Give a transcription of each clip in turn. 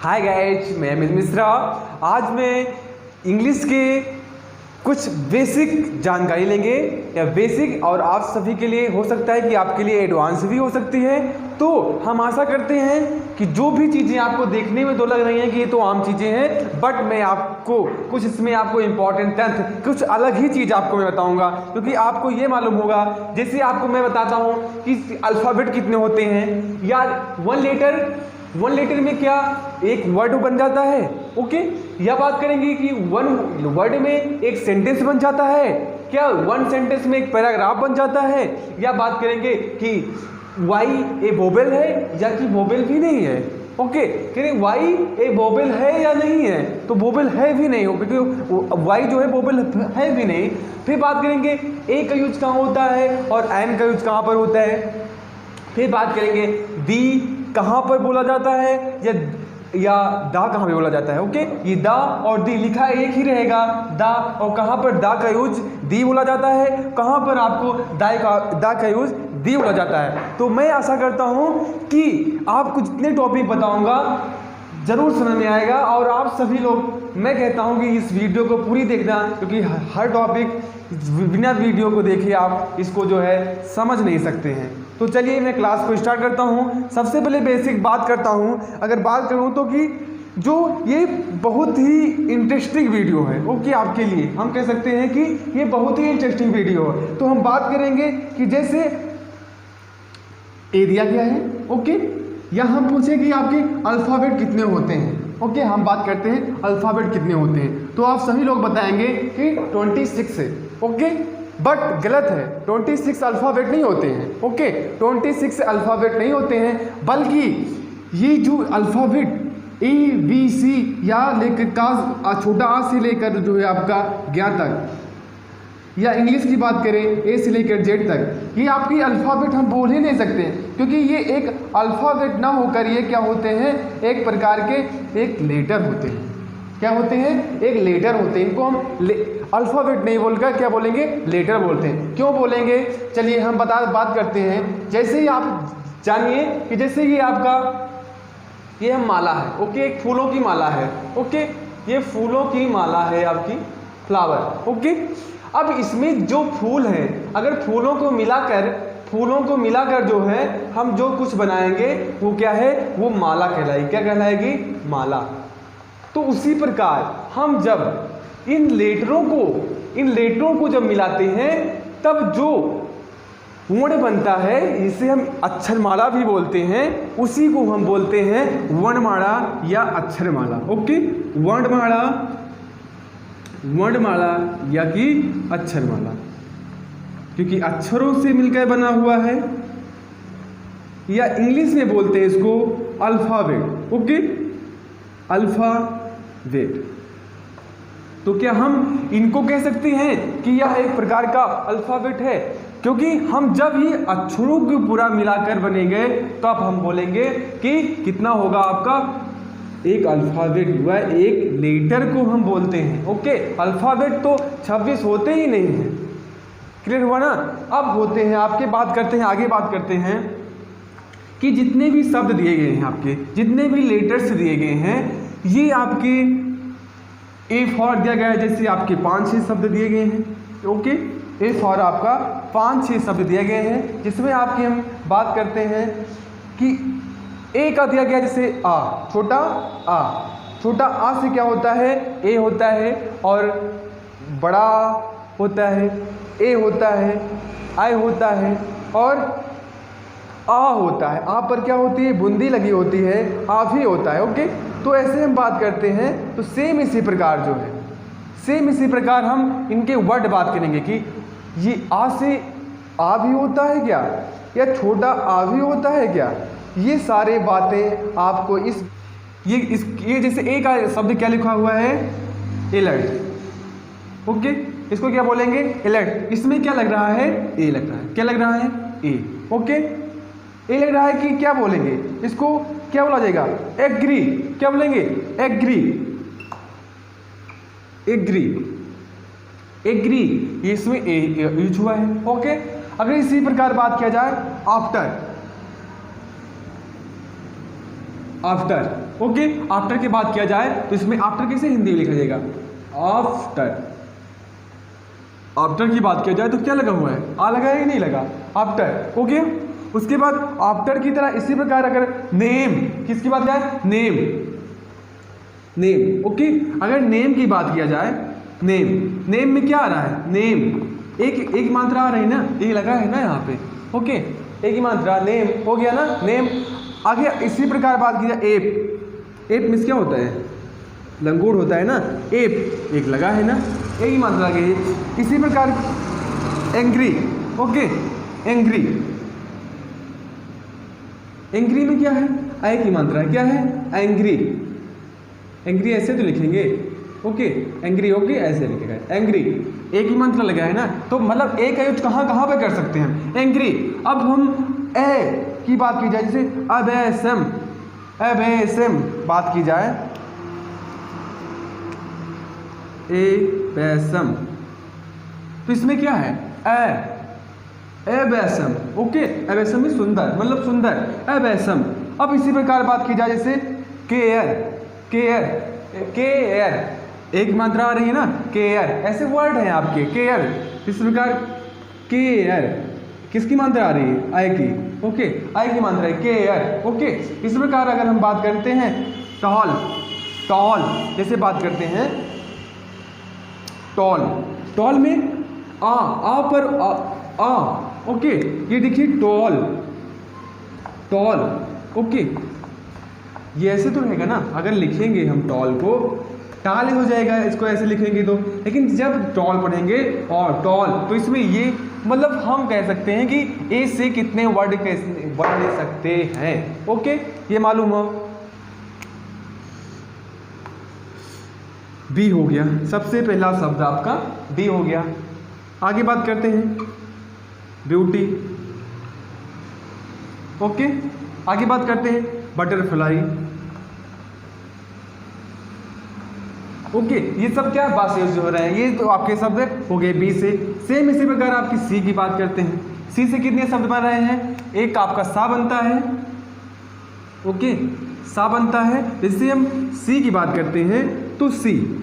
Hi guys, मैं अमित मिश्रा। आज मैं इंग्लिश के कुछ बेसिक जानकारी लेंगे या बेसिक, और आप सभी के लिए हो सकता है कि आपके लिए एडवांस भी हो सकती है। तो हम आशा करते हैं कि जो भी चीज़ें आपको देखने में तो लग रही हैं कि ये तो आम चीज़ें हैं, बट मैं आपको कुछ इसमें आपको इम्पॉर्टेंट तथ्य, कुछ अलग ही चीज़ आपको मैं बताऊंगा, क्योंकि आपको ये मालूम होगा, जैसे आपको मैं बताता हूँ कि अल्फ़ाबेट कितने होते हैं, या वन लेटर में क्या एक वर्ड बन जाता है। ओके, या बात करेंगे कि वन वर्ड में एक सेंटेंस बन जाता है, क्या वन सेंटेंस में एक पैराग्राफ बन जाता है, या बात करेंगे कि वाई ए वोवेल है या कि वोवेल भी नहीं है। ओके, कहेंगे वाई ए वोवेल है या नहीं है, तो वोवेल है भी नहीं हो, क्योंकि वाई जो है वोवेल है भी नहीं। फिर बात करेंगे ए का यूज कहाँ होता है और एन का यूज कहाँ पर होता है। फिर बात करेंगे दी कहाँ पर बोला जाता है या दा कहाँ पे बोला जाता है। ओके, ये दा और दी लिखा एक ही रहेगा, दा, और कहाँ पर दा का यूज दी बोला जाता है, कहाँ पर आपको दा का यूज दी बोला जाता है। तो मैं आशा करता हूँ कि आपको जितने टॉपिक बताऊँगा ज़रूर समझ में आएगा, और आप सभी लोग, मैं कहता हूँ कि इस वीडियो को पूरी देखना, क्योंकि हर टॉपिक बिना वीडियो को देखे आप इसको जो है समझ नहीं सकते हैं। तो चलिए मैं क्लास को स्टार्ट करता हूँ। सबसे पहले बेसिक बात करता हूँ, अगर बात करूँ तो कि जो ये बहुत ही इंटरेस्टिंग वीडियो है। ओके, आपके लिए हम कह सकते हैं कि ये बहुत ही इंटरेस्टिंग वीडियो है। तो हम बात करेंगे कि जैसे ए दिया गया है, ओके, या हम पूछे कि आपके अल्फ़ाबेट कितने होते हैं। ओके, हम बात करते हैं अल्फ़ाबेट कितने होते हैं, तो आप सभी लोग बताएंगे कि 26 है। ओके, बट गलत है, 26 अल्फ़ाबेट नहीं होते हैं। ओके, 26 अल्फ़ाबेट नहीं होते हैं, बल्कि ये जो अल्फ़ाबेट ए बी सी या लेकर का छोटा आ से लेकर जो है आपका ज्ञा तक, या इंग्लिश की बात करें ए से लेकर जेड तक, ये आपकी अल्फ़ाबेट हम बोल ही नहीं सकते, क्योंकि ये एक अल्फ़ाबेट ना होकर ये क्या होते हैं, एक प्रकार के एक लेटर होते हैं। क्या होते हैं? एक लेटर होते हैं। इनको हम अल्फ़ाबेट नहीं बोलकर क्या बोलेंगे, लेटर बोलते हैं। क्यों बोलेंगे, चलिए हम बात करते हैं। जैसे ही आप जानिए कि जैसे ये आपका ये हम माला है। ओके, एक फूलों की माला है। ओके, ये फूलों की माला है आपकी, फ्लावर। ओके, अब इसमें जो फूल हैं, अगर फूलों को मिलाकर जो है हम जो कुछ बनाएंगे वो क्या है, वो माला कहलाएगी। क्या कहलाएगी? माला। तो उसी प्रकार हम जब इन लेटरों को जब मिलाते हैं, तब जो वर्ण बनता है, जिसे हम अक्षरमाला भी बोलते हैं, उसी को हम बोलते हैं वर्णमाला या अक्षरमाला। ओके, वर्णमाला या कि अक्षरमाला, क्योंकि अक्षरों से मिलकर बना हुआ है, या इंग्लिश में बोलते हैं इसको अल्फ़ाबेट। Okay, alphabet. तो क्या हम इनको कह सकते हैं कि यह एक प्रकार का अल्फ़ाबेट है? क्योंकि हम जब ये अक्षरों को पूरा मिलाकर बनेंगे, तो अब हम बोलेंगे कि कितना होगा आपका, एक अल्फ़ाबेट हुआ, एक लेटर को हम बोलते हैं। ओके, अल्फ़ाबेट तो 26 होते ही नहीं हैं। क्लियर हुआ ना? अब होते हैं आगे बात करते हैं कि जितने भी शब्द दिए गए हैं, आपके जितने भी लेटर्स दिए गए हैं, ये आपके ए फॉर दिया गया है, जैसे आपके 5-6 शब्द दिए गए हैं। ओके, ए फॉर आपका 5-6 शब्द दिए गए हैं, जिसमें आपकी हम बात करते हैं कि ए का दिया गया, जैसे आ, छोटा आ से क्या होता है, ए होता है, और बड़ा होता है, ए होता है, आई होता है, और आ होता है। आ पर क्या होती है, बूंदी लगी होती है, आ भी होता है। ओके, तो ऐसे हम बात करते हैं। तो सेम इसी प्रकार हम इनके वर्ड बात करेंगे कि ये आ से आ भी होता है क्या, या छोटा आ भी होता है क्या। ये सारे बातें आपको ये जैसे ए का शब्द क्या लिखा हुआ है, एलर्ट। ओके, इसको क्या बोलेंगे, एलर्ट। इसमें क्या लग रहा है, ए लग रहा है। क्या लग रहा है, ए। ओके, ए लग रहा है कि क्या बोलेंगे, इसको क्या बोला जाएगा, एग्री। क्या बोलेंगे, एग्री। इसमें ए यूज हुआ है। ओके, अगर इसी प्रकार बात किया जाए आफ्टर, आफ्टर। ओके, आफ्टर के बाद किया जाए तो इसमें आफ्टर कैसे हिंदी में लिखा जाएगा, आफ्टर। आफ्टर की बात किया जाए तो क्या लगा हुआ है, आ लगा है कि नहीं लगा, आफ्टर। ओके, उसके बाद आफ्टर की तरह इसी प्रकार अगर नेम, किसकी बात किया है, नेम, नेम। ओके, अगर नेम की बात किया जाए, नेम, नेम में क्या आ रहा है, नेम एक मात्रा आ रही है ना, ये लगा है ना यहाँ पे। ओके, एक ही मात्रा, नेम हो गया ना, नेम। आगे इसी प्रकार बात की जाए एप, एप मीन्स क्या होता है, लंगूर होता है ना, एप एक लगा है ना, एक ही मात्रा के। इसी प्रकार एंग्री। ओके, एंग्री, एंग्री में क्या है, आई की मात्रा है, क्या है, एंग्री। एंग्री ऐसे तो लिखेंगे, ओके, एंग्री, ओके ऐसे लिखेगा, एंग्री एक ही मात्रा लगा है ना, तो मतलब एक का यूज कहाँ कहाँ पे कर सकते हैं, एंग्री। अब हम ए की बात की जाए, जैसे अबैसम, अबैसम बात की जाए, एबैसम, तो इसमें क्या है, एबैसम। ओके, एबैसम में सुंदर, मतलब सुंदर, एबैसम। अब इसी प्रकार बात की जाए जैसे केयर, केयर, केयर एक मात्रा आ रही है ना, केयर, ऐसे वर्ड हैं आपके, केयर। इस प्रकार केयर किसकी मात्रा आ रही है, आई की। ओके, आई की मात्रा है, केयर। ओके, इस प्रकार अगर हम बात करते हैं टॉल, टॉल जैसे बात करते हैं टॉल, टॉल में आ पर आ। ओके, ये देखिए टॉल, टॉल। ओके, ये ऐसे तो रहेगा ना, अगर लिखेंगे हम टॉल को, टाल हो जाएगा, इसको ऐसे लिखेंगे तो। लेकिन जब टॉल पढ़ेंगे और टॉल, तो इसमें ये मतलब हम कह सकते हैं कि ए से कितने वर्ड ले सकते हैं। ओके, ये मालूम हो, बी हो गया, सबसे पहला शब्द आपका बी हो गया। आगे बात करते हैं ब्यूटी। ओके, आगे बात करते हैं बटरफ्लाई। ओके, ये सब क्या बात यूज हो रहे हैं, ये तो आपके शब्द हो गए बी से। सेम इसी प्रकार आपकी सी की बात करते हैं, सी से कितने शब्द बन रहे हैं, एक आपका सा बनता है। ओके, सा बनता है। जैसे हम सी की बात करते हैं तो सी,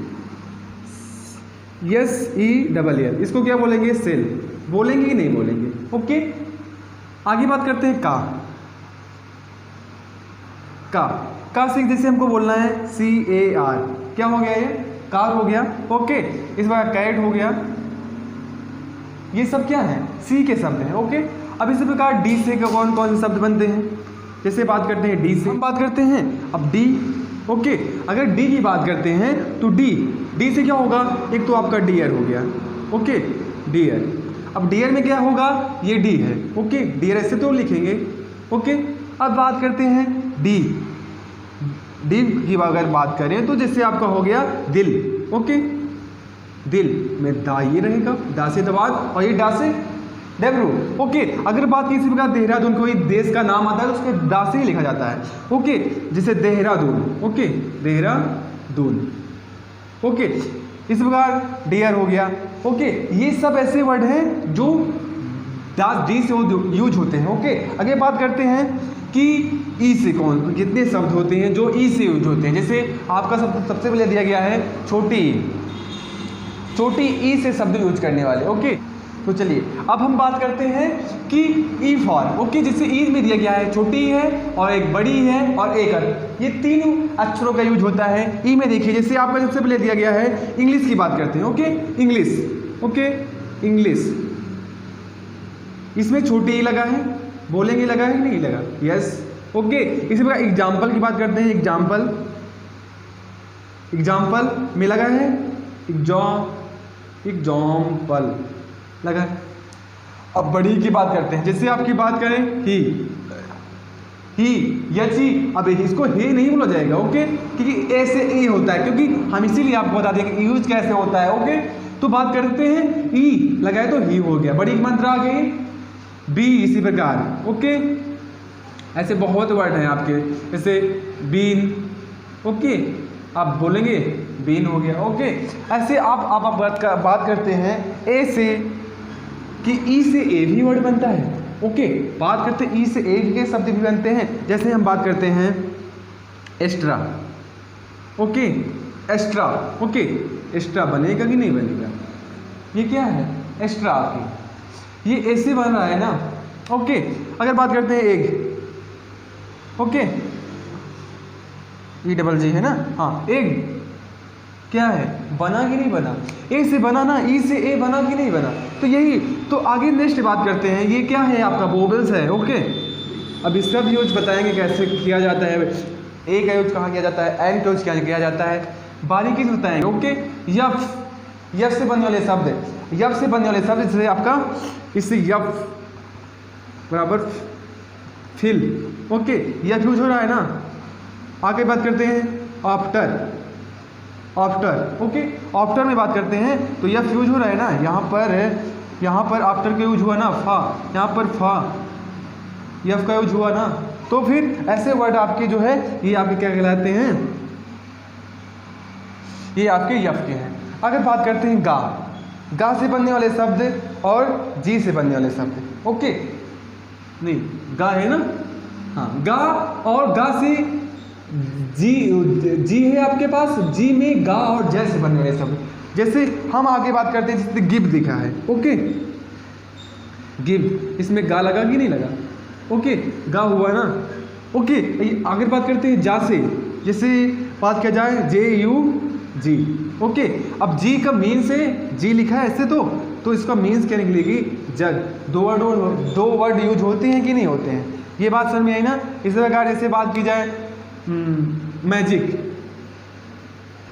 यस ई डबल एल, इसको क्या बोलेंगे, सेल बोलेंगे कि नहीं बोलेंगे। ओके, आगे बात करते हैं का, का से जैसे हमको बोलना है CAR, क्या हो गया, ये कार हो गया। ओके, इस बार कैट हो गया। ये सब क्या है, सी के शब्द हैं। ओके, अब इसी प्रकार डी से कौन कौन से शब्द बनते हैं, जैसे बात करते हैं डी से, हम बात करते हैं अब डी। ओके, अगर डी की बात करते हैं तो डी से क्या होगा, एक तो आपका डियर हो गया। Okay, dear. अब डियर में क्या होगा, ये डी है। ओके, डियर ऐसे तो लिखेंगे। ओके, अब बात करते हैं डी की अगर बात करें तो जैसे आपका हो गया दिल। ओके, दिल में दा ये रहेगा, दा से दवाद, और ये डा से डब्रू। ओके, अगर बात की इसी प्रकार देहरादून, कोई देश का नाम आता है तो उसके दा से ही लिखा जाता है। ओके, जैसे देहरादून। ओके, देहरादून। ओके, इस प्रकार डियर हो गया। ओके, ये सब ऐसे वर्ड हैं जो डी से यूज होते हैं। ओके, आगे बात करते हैं कि ई से कौन कितने शब्द होते हैं जो ई से यूज होते हैं। जैसे आपका सबसे पहले दिया गया है छोटी ई से शब्द यूज करने वाले। ओके, तो चलिए अब हम बात करते हैं कि ई फॉर। ओके, जैसे ई में दिया गया है छोटी है और एक बड़ी है और एक ये तीन अक्षरों का यूज होता है ई में। देखिए, जैसे आपका सबसे पहले दिया गया है इंग्लिश की बात करते हैं। Okay, English. ओके, इंग्लिश, इसमें छोटी ई लगा है, बोलेंगे लगा है कि नहीं लगा, यस। ओके, इसी प्रकार एग्जाम्पल की बात करते हैं, एग्जाम्पल में लगा है एग्जाम्पल लगा है। अब बड़ी की बात करते हैं, जैसे आपकी बात करें ही यची, अब इसको हे नहीं बोला जाएगा। ओके, क्योंकि ए से ए होता है, क्योंकि हम इसीलिए आपको बता दें कि यूज कैसे होता है। ओके, तो बात करते हैं ई लगाए तो ही हो गया, बड़ी की मात्रा आ गई बी। इसी प्रकार ओके, ऐसे बहुत वर्ड हैं आपके, जैसे बीन। ओके, आप बोलेंगे बीन हो गया। ओके, ऐसे आप बात करते हैं ए से कि ई से ए भी वर्ड बनता है। ओके, बात करते हैं ई से ए के शब्द भी बनते हैं। जैसे हम बात करते हैं extra, okay, extra, okay, extra बनेगा कि नहीं बनेगा, ये क्या है, एक्स्ट्रा आपकी, ये ऐसे बन रहा है ना, ओके। अगर बात करते हैं एग, ओके, ई डबल जी है ना, हाँ, एग क्या है, बना कि नहीं बना, ए से बना ना, ई से ए बना कि नहीं बना, तो यही। तो आगे नेक्स्ट बात करते हैं, ये क्या है आपका वोवेल्स है, ओके। अब इसका भी यूज बताएंगे कैसे किया जाता है, ए का यूज कहाँ किया जाता है, एन का यूज क्या किया जाता है, बारीकी से बताएंगे, ओके। यफ, यफ से बनने वाले शब्द, यफ से बनने वाले शब्द, जैसे आपका इससे यफ बराबर फिल, ओके, यफ यूज हो रहा है ना। आगे बात करते हैं आफ्टर, आफ्टर, ओके, आफ्टर में बात करते हैं तो यफ यूज हो रहा है ना, यहाँ पर आफ्टर का यूज हुआ ना, फा, यहाँ पर फा, यफ का यूज हुआ ना, तो फिर ऐसे वर्ड आपके जो है ये आपके क्या कहलाते हैं, ये आपके यफ के हैं। अगर बात करते हैं गा, गा से बनने वाले शब्द और जी से बनने वाले शब्द, ओके, नहीं गा है ना, हाँ, गा और गा से जी है आपके पास, जी में गा और जय से बनने वाले शब्द। जैसे हम आगे बात करते हैं, जैसे गिव लिखा है, ओके, गिव, इसमें गा लगा कि नहीं लगा, ओके, गा हुआ ना, ओके। आगे बात करते हैं जा से, जैसे बात किया जाए जे यू जी, ओके। अब जी का मीन से जी लिखा है ऐसे, तो इसका मीन्स क्या निकलेगी, जग। दो वर्ड यूज होते हैं कि नहीं होते हैं, ये बात समझ में आई ना। इस प्रकार जैसे बात की जाए मैजिक,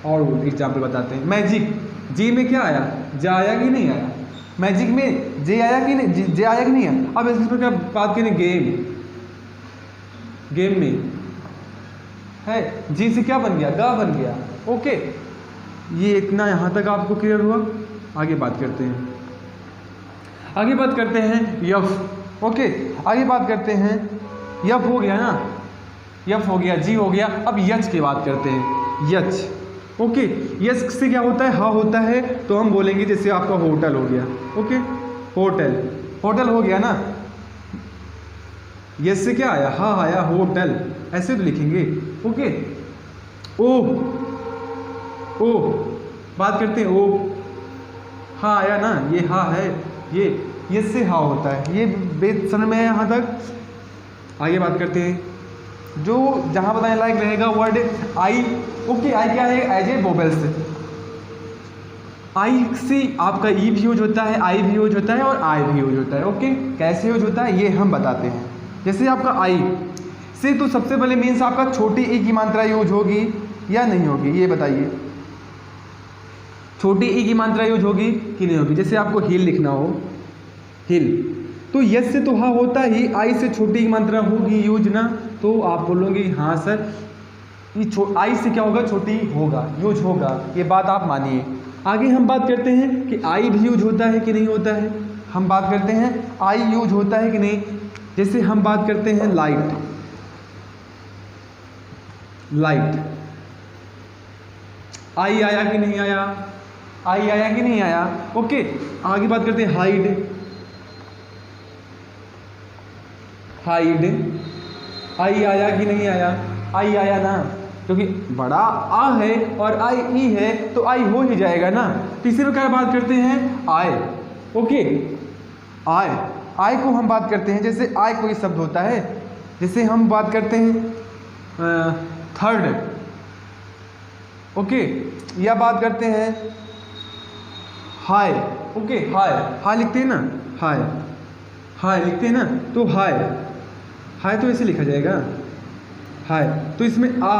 और एग्जाम्पल बताते हैं, मैजिक, जी में क्या आया, जा आया कि नहीं आया, मैजिक में जे आया कि नहीं, जे आया कि नहीं आया। अब इस पर बात करें गेम, गेम में है जी से क्या बन गया, गा बन गया, ओके। ये इतना यहाँ तक आपको क्लियर हुआ। आगे बात करते हैं, आगे बात करते हैं यफ, ओके। आगे बात करते हैं, यफ हो गया ना, यफ हो गया, जी हो गया। अब यच की बात करते हैं, यच, ओके। यच से क्या होता है, हा होता है, तो हम बोलेंगे जैसे आपका होटल हो गया, ओके, होटल, होटल हो गया ना। यच से क्या आया, हा आया, होटल, ऐसे तो लिखेंगे, ओके। ओ, ओ बात करते हैं, ओ, हा आया ना, ये हा है, ये यच से हा होता है, ये बेस समझ में है यहाँ तक। आगे बात करते हैं, जो जहाँ बताने लायक रहेगा वर्ड आई, ओके। आई क्या है, एज ए वोवेल्स, आई से आपका ई भी यूज होता है, आई भी यूज होता है और आई भी यूज होता है, ओके। कैसे यूज होता है ये हम बताते हैं। जैसे आपका आई से तो सबसे पहले मीन्स आपका छोटी ई की मात्रा यूज होगी या नहीं होगी, ये बताइए, छोटी ई की मात्रा यूज होगी कि नहीं होगी। जैसे आपको हिल लिखना हो, हिल, तो यस से तो हाँ होता ही, आई से छोटी की मात्रा होगी यूज ना, तो आप बोलोगे हाँ सर, ये आई से क्या होगा, छोटी होगा, यूज होगा, ये बात आप मानिए। आगे हम बात करते हैं कि आई भी यूज होता है कि नहीं होता है। हम बात करते हैं आई यूज होता है कि नहीं। जैसे हम बात करते हैं लाइट, लाइट, आई आया कि नहीं आया, आई आया कि नहीं आया, ओके। आगे बात करते हैं हाइड, हाइड, आई आया कि नहीं आया, आई आया ना, क्योंकि बड़ा आ है और आई ई है तो आई हो ही जाएगा ना। तीसरे प्रकार बात करते हैं आय, ओके, आय, आय को हम बात करते हैं, जैसे आय कोई शब्द होता है, जैसे हम बात करते हैं थर्ड, ओके, या बात करते हैं हाय, ओके, हाय, हाय लिखते हैं ना, हाय, हाय लिखते हैं ना, तो हाय, हाय तो ऐसे लिखा जाएगा, हाय, तो इसमें आ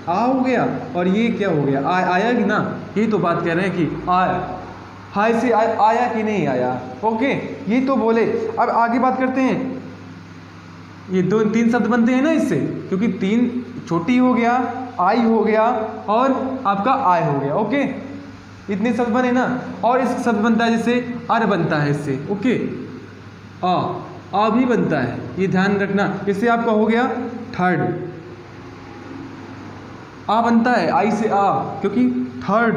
हो गया और ये क्या हो गया, आया कि ना, ये तो बात कर रहे हैं कि आया, हाय से आया कि नहीं आया, ओके, ये तो बोले। अब आगे बात करते हैं, ये दो तीन शब्द बनते हैं ना इससे, क्योंकि तीन, छोटी हो गया, आई हो गया और आपका आय हो गया, ओके, इतने शब्द बने ना। और इस शब्द बनता है जैसे अर बनता है इससे, ओके, आ भी बनता है, ये ध्यान रखना। इससे आपका हो गया थर्ड, आ बनता है आई से आ, क्योंकि थर्ड,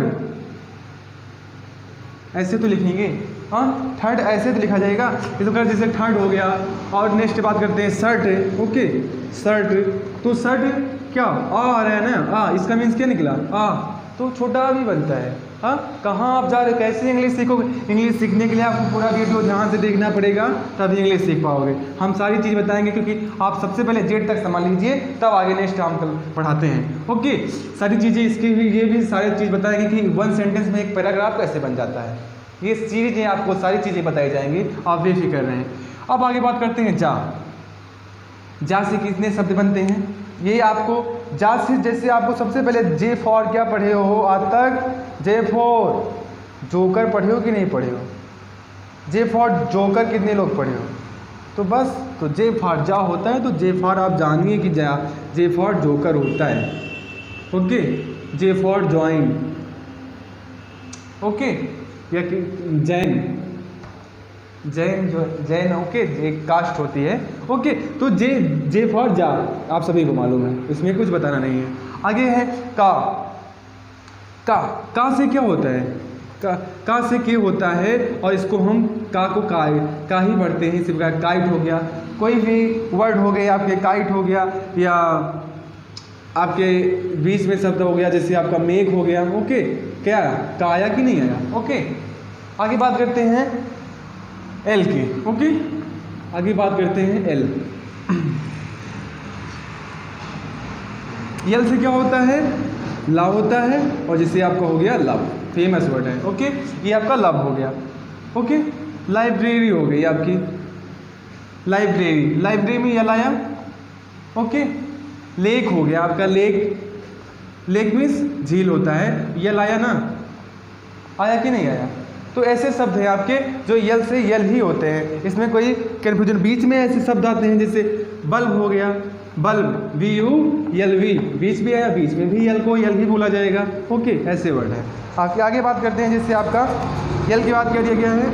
ऐसे तो लिखेंगे, हाँ, थर्ड ऐसे तो लिखा जाएगा। इस प्रकार जैसे थर्ड हो गया। और नेक्स्ट बात करते हैं शर्ट, ओके, शर्ट, तो शर्ट क्या आ रहा है ना, आ, इसका मीन्स क्या निकला आ, तो छोटा आ भी बनता है। हाँ, कहाँ आप जा रहे हो, कैसे इंग्लिश सीखोगे? इंग्लिश सीखने के लिए आपको पूरा वीडियो ध्यान से देखना पड़ेगा, तभी इंग्लिश सीख पाओगे। हम सारी चीज़ बताएंगे, क्योंकि आप सबसे पहले जेड तक संभाल लीजिए, तब आगे नेक्स्ट हम कल पढ़ाते हैं। ओके, सारी चीज़ें इसकी भी, ये भी सारी चीज़ बताएंगे कि वन सेंटेंस में एक पैराग्राफ कैसे बन जाता है। ये चीज़ें आपको सारी चीज़ें बताई जाएंगी, आप बेफिक्र रहें। अब आगे बात करते हैं जा से कितने शब्द बनते हैं। ये आपको जा से, जैसे आपको सबसे पहले जे फॉर क्या पढ़े हो आज तक? जे फॉर जोकर पढ़े हो कि नहीं पढ़े हो? जे फॉर जोकर कितने लोग पढ़े हो? तो बस, तो जे फॉर जा होता है, तो जे फॉर आप जानिए कि जे फॉर जोकर होता है। Okay, J for join, okay, या जैन ओके, एक कास्ट होती है। ओके, तो जे फॉर जा आप सभी को मालूम है, इसमें कुछ बताना नहीं है। आगे है का से क्या होता है? का से क्या होता है, और इसको हम का को का ही पढ़ते हैं। सिर्फ काइट हो गया, कोई भी वर्ड हो गया आपके, काइट हो गया, या आपके बीच में शब्द हो गया, जैसे आपका मेघ हो गया। ओके, क्या का आया कि नहीं आया? ओके, आगे बात करते हैं एल की। ओके, आगे बात करते हैं एल। एल से क्या होता है? लव होता है, और जैसे आपका हो गया लव, फेमस वर्ड है। ओके, ये आपका लव हो गया। ओके, लाइब्रेरी हो गई आपकी, लाइब्रेरी में यल आया। ओके, लेक हो गया आपका, लेक मीन्स झील होता है, यल आया ना, आया कि नहीं आया? तो ऐसे शब्द हैं आपके जो यल से यल ही होते हैं, इसमें कोई कन्फ्यूजन। बीच में ऐसे शब्द आते हैं, जैसे बल्ब हो गया, बल्ब BULV, बीच भी आया, बीच में भी यल को यल ही बोला जाएगा। ओके, ऐसे वर्ड है। आगे बात करते हैं, जैसे आपका यल की बात क्या दिया गया है?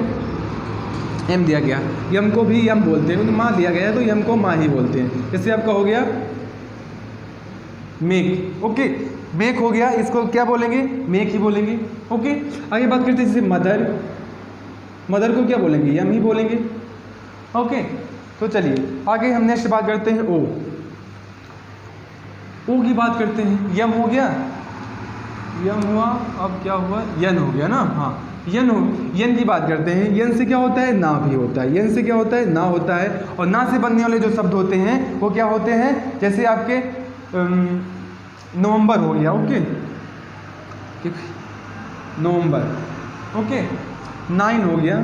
एम दिया गया, यम को भी यम बोलते हैं, तो माँ दिया गया है, तो यम को माँ ही बोलते हैं। जैसे आपका हो गया मेक। ओके, मेक हो गया, इसको क्या बोलेंगे? मेक ही बोलेंगे। ओके, आगे बात करते हैं जैसे मदर को क्या बोलेंगे? यम ही बोलेंगे। ओके, तो चलिए आगे हम नेक्स्ट बात करते हैं ओ की बात करते हैं। यम हो गया, यम हुआ, अब क्या हुआ? यन हो गया ना। हाँ, यन की बात करते हैं। यन से क्या होता है? ना भी होता है। यन से क्या होता है? ना होता है। और ना से बनने वाले जो शब्द होते हैं वो क्या होते हैं? जैसे आपके नवंबर हो गया। ओके, नवंबर। ओके, 9 हो गया।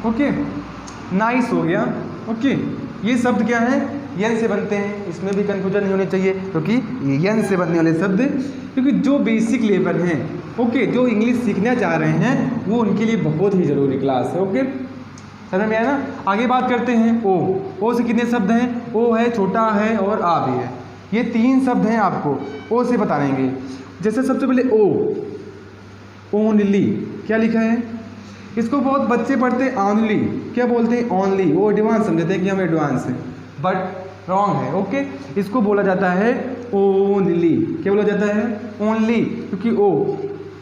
ओके, नाइस हो गया। ओके, ये शब्द क्या हैं? यन से बनते हैं, इसमें भी कंफ्यूजन नहीं होनी चाहिए, क्योंकि ये यन से बनने वाले शब्द, क्योंकि जो बेसिक लेवल हैं, ओके, जो इंग्लिश सीखना चाह रहे हैं, वो उनके लिए बहुत ही ज़रूरी क्लास है। ओके, समझ में आया ना? आगे बात करते हैं ओ से कितने शब्द हैं? ओ है, छोटा है और आ भी है। ये 3 शब्द हैं, आपको ओ से बताएंगे। जैसे सबसे पहले ओनली, क्या लिखा है? इसको बहुत बच्चे पढ़ते हैं ऑनली, क्या बोलते हैं? ओनली, वो एडवांस समझते हैं कि हम एडवांस हैं, बट रॉन्ग है। ओके, इसको बोला जाता है ओनली। क्या बोला जाता है? ओनली, क्योंकि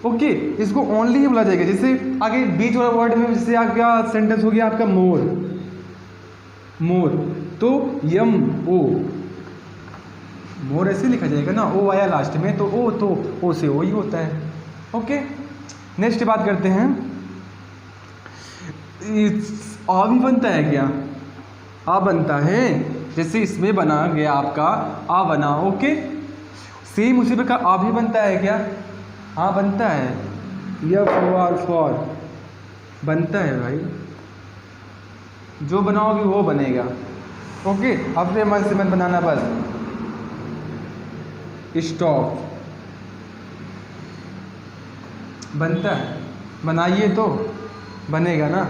ओके, इसको ओनली ही बोला जाएगा। जैसे आगे बीच वाला वर्ड में, जैसे आपका सेंटेंस हो गया आपका मोर, तो यम मोर ऐसे लिखा जाएगा ना, ओ आया लास्ट में, तो ओ से ओ ही होता है। ओके, नेक्स्ट बात करते हैं, आ भी बनता है क्या? आ बनता है, जैसे इसमें बना गया आपका आ बना। ओके, सेम उसी प्रकार आ भी बनता है क्या? हाँ, बनता है। फॉर बनता है भाई, जो बनाओगे वो बनेगा। ओके, अपने मन से मत बनाना, बस। स्टॉप बनता है, बनाइए तो बनेगा ना।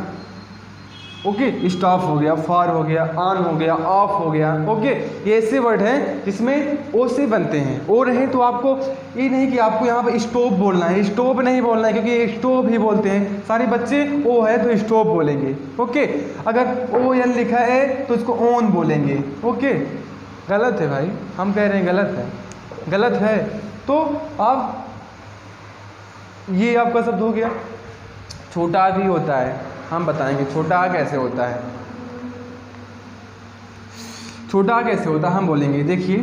ओके, स्टॉप हो गया, फॉर हो गया, ऑन हो गया, ऑफ हो गया। ओके, ये ऐसे वर्ड हैं जिसमें ओ से बनते हैं। ओ रहे तो आपको ये नहीं कि आपको यहाँ पे स्टोव बोलना है, स्टोव नहीं बोलना है, क्योंकि स्टोव ही बोलते हैं सारे बच्चे। ओ है तो स्टोव बोलेंगे। ओके, अगर ओ एन लिखा है तो इसको ऑन बोलेंगे। ओके, गलत है भाई, हम कह रहे हैं गलत है। तो अब ये आपका शब्द हो गया। छोटा भी होता है, हम बताएंगे छोटा कैसे होता है। छोटा कैसे होता है हम बोलेंगे। देखिए,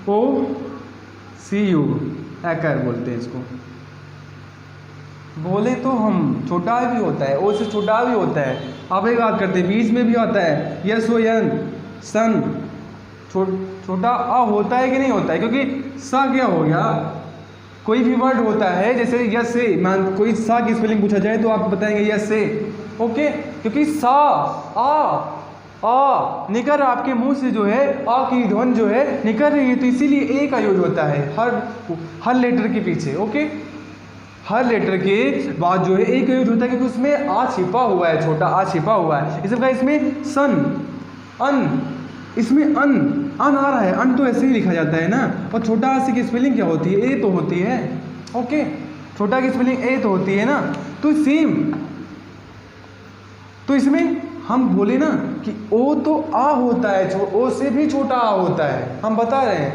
OCU एकर बोलते हैं इसको। बोले तो हम छोटा भी होता है, ओ से छोटा भी होता है। अब एक बात करते हैं, बीच में भी आता है SON सन, छोटा आ होता है कि नहीं होता है? क्योंकि सा क्या हो गया, कोई भी वर्ड होता है जैसे यस से, मान कोई सा की स्पेलिंग पूछा जाए तो आप बताएंगे यस से, ओके। क्योंकि सा आ निकल आपके मुंह से जो है आ की ध्वनि जो है निकल रही है, तो इसीलिए ए का यूज होता है हर लेटर के पीछे, ओके। हर लेटर के बाद जो है ए का यूज होता है, क्योंकि उसमें आ छिपा हुआ है, छोटा आ छिपा हुआ है। इसी प्रकार इसमें सन, अन, इसमें अन आ रहा है, अन तो ऐसे ही लिखा जाता है ना। और छोटा आ से की स्पेलिंग क्या होती है? ए तो होती है, ओके। छोटा की स्पेलिंग ए तो होती है ना। तो सेम, तो इसमें हम बोले ना कि ओ तो आ होता है, ओ से भी छोटा आ होता है, हम बता रहे हैं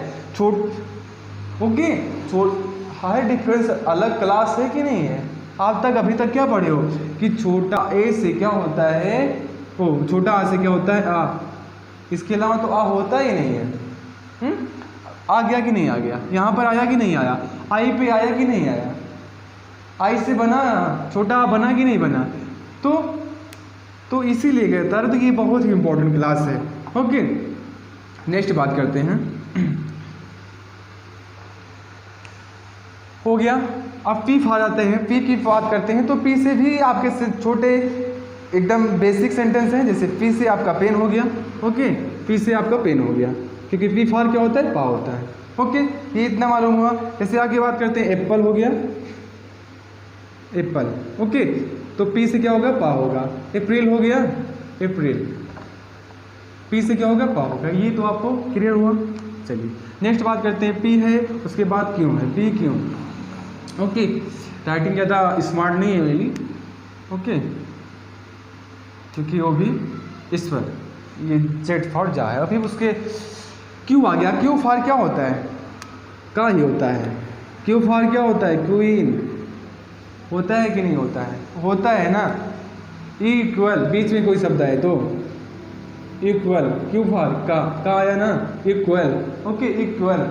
ओके। हर डिफरेंस अलग क्लास है कि नहीं है? आप तक अभी तक क्या पढ़े हो कि छोटा ए से क्या होता है, ओ छोटा आ से क्या होता है? आ। इसके अलावा तो आ होता ही नहीं है। आ गया कि नहीं आ गया? यहाँ पर आया कि नहीं आया? आई पे आया कि नहीं आया? आई से बना, छोटा आ बना कि नहीं बना? तो इसीलिए कहता है, तो ये बहुत ही इंपॉर्टेंट क्लास है, ओके। नेक्स्ट बात करते हैं, हो गया। अब पी आ जाते हैं, पी की बात करते हैं। तो पी से भी आपके छोटे एकदम बेसिक सेंटेंस हैं, जैसे पी से आपका पेन हो गया, ओके। पी से आपका पेन हो गया, क्योंकि पी फार क्या होता है? पा होता है, ओके। ये इतना मालूम हुआ। जैसे आगे बात करते हैं, एप्पल हो गया, एप्पल, ओके। तो पी से क्या होगा? पा होगा। अप्रैल हो गया, अप्रैल, पी से क्या होगा? पा होगा। ये तो आपको क्लियर हुआ। चलिए नेक्स्ट बात करते हैं, पी है, उसके बाद क्यों है, पी क्यों, ओके। राइटिंग ज़्यादा स्मार्ट नहीं है मेरी, ओके, क्योंकि वो भी ईश्वर, ये जेड फॉर जा है। और फिर उसके क्यों आ गया। क्यों फार क्या होता है? का ही होता है। क्यों फार क्या होता है? क्वीन होता है कि नहीं होता है? होता है ना। इक्वल, बीच में कोई शब्द आए तो इक्वल, क्यों फार का आया ना, इक्वल, ओके, इक्वल,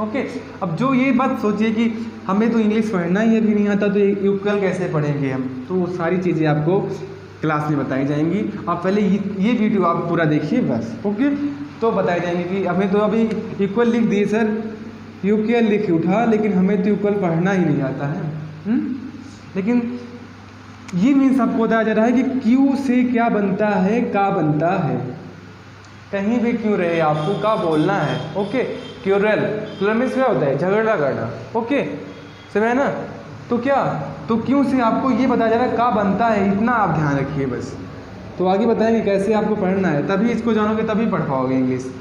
ओके। अब जो ये बात सोचिए कि हमें तो इंग्लिश पढ़ना ही अभी नहीं आता, तो इक्वल कैसे पढ़ेंगे हम? तो सारी चीज़ें आपको क्लास में बताई जाएंगी। आप पहले ये वीडियो आप पूरा देखिए बस, ओके। तो बताई जाएंगे कि हमें तो अभी इक्वल लिख दिए सर, यूक्वल लिख उठा, लेकिन हमें तो इक्वल पढ़ना ही नहीं आता है। लेकिन ये मीन्स आपको बताया जा रहा है कि क्यू से क्या बनता है? का बनता है। कहीं भी क्यों रहे आपको का बोलना है, ओके। क्यूरल, क्यूरल मीन्स क्या होता है? झगड़ा करना, ओके, समझे ना। तो क्या, तो क्यों से आपको ये बताया जा रहा है का बनता है, इतना आप ध्यान रखिए बस। तो आगे बताएंगे कैसे आपको पढ़ना है, तभी इसको जानोगे तभी पढ़ पाओगे इंग्लिश।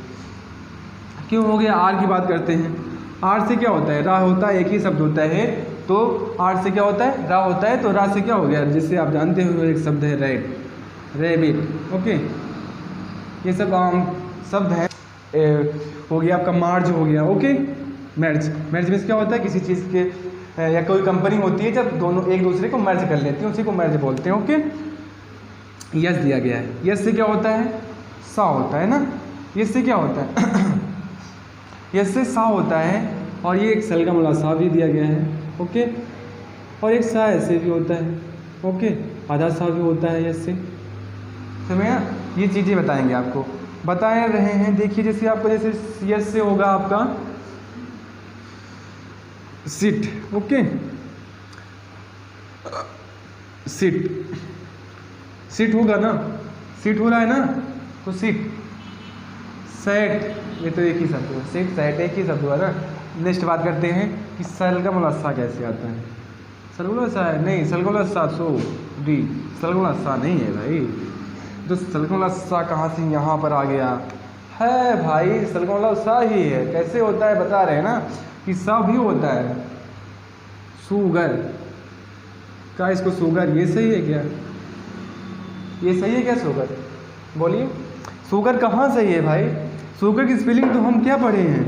क्यों हो गया। आर की बात करते हैं। आर से क्या होता है? रा होता है, एक ही शब्द होता है, तो आर से क्या होता है? रा होता है। तो रा से क्या हो गया? जिससे आप जानते हो एक शब्द है रेड, रेबिट, ओके। ये सब आम शब्द हैं। हो गया आपका मार्ज हो गया, ओके। मर्ज, मर्ज में क्या होता है? किसी चीज़ के या कोई कंपनी होती है जब दोनों एक दूसरे को मर्ज कर लेती हैं, उसी को मर्ज बोलते हैं, ओके। यस दिया गया है। यस से क्या होता है? सा होता है ना। यस से क्या होता है? यस से सा होता है। और ये एक सलगम वाला सा भी दिया गया है, ओके। और एक सा ऐसे भी होता है, ओके। आधा सा भी होता है यस से, समझे ना। ये चीज़ें बताएंगे आपको, बता रहे हैं। देखिए जैसे आपको, जैसे यस से होगा आपका सिट, ओके, सिट, सिट होगा ना, सिट हो रहा है ना, तो सिट, सेट, ये तो एक ही शब्द हुआ, सिट सेट एक ही शब्द हुआ ना। नेक्स्ट बात करते हैं कि सलगम वाला सा कैसे आता है। सलगम वाला सा है नहीं, सलगम वाला सा सो डी, सलगम वाला सा नहीं है भाई। तो सलगम वाला सा कहाँ से यहाँ पर आ गया है भाई? सलगम वाला सा ही है। कैसे होता है बता रहे हैं ना कि सा भी होता है। सुगर का, इसको सुगर, ये सही है क्या? ये सही है क्या शुगर? बोलिए, शुगर कहाँ सही है भाई? शुगर की स्पेलिंग तो हम क्या पढ़े हैं?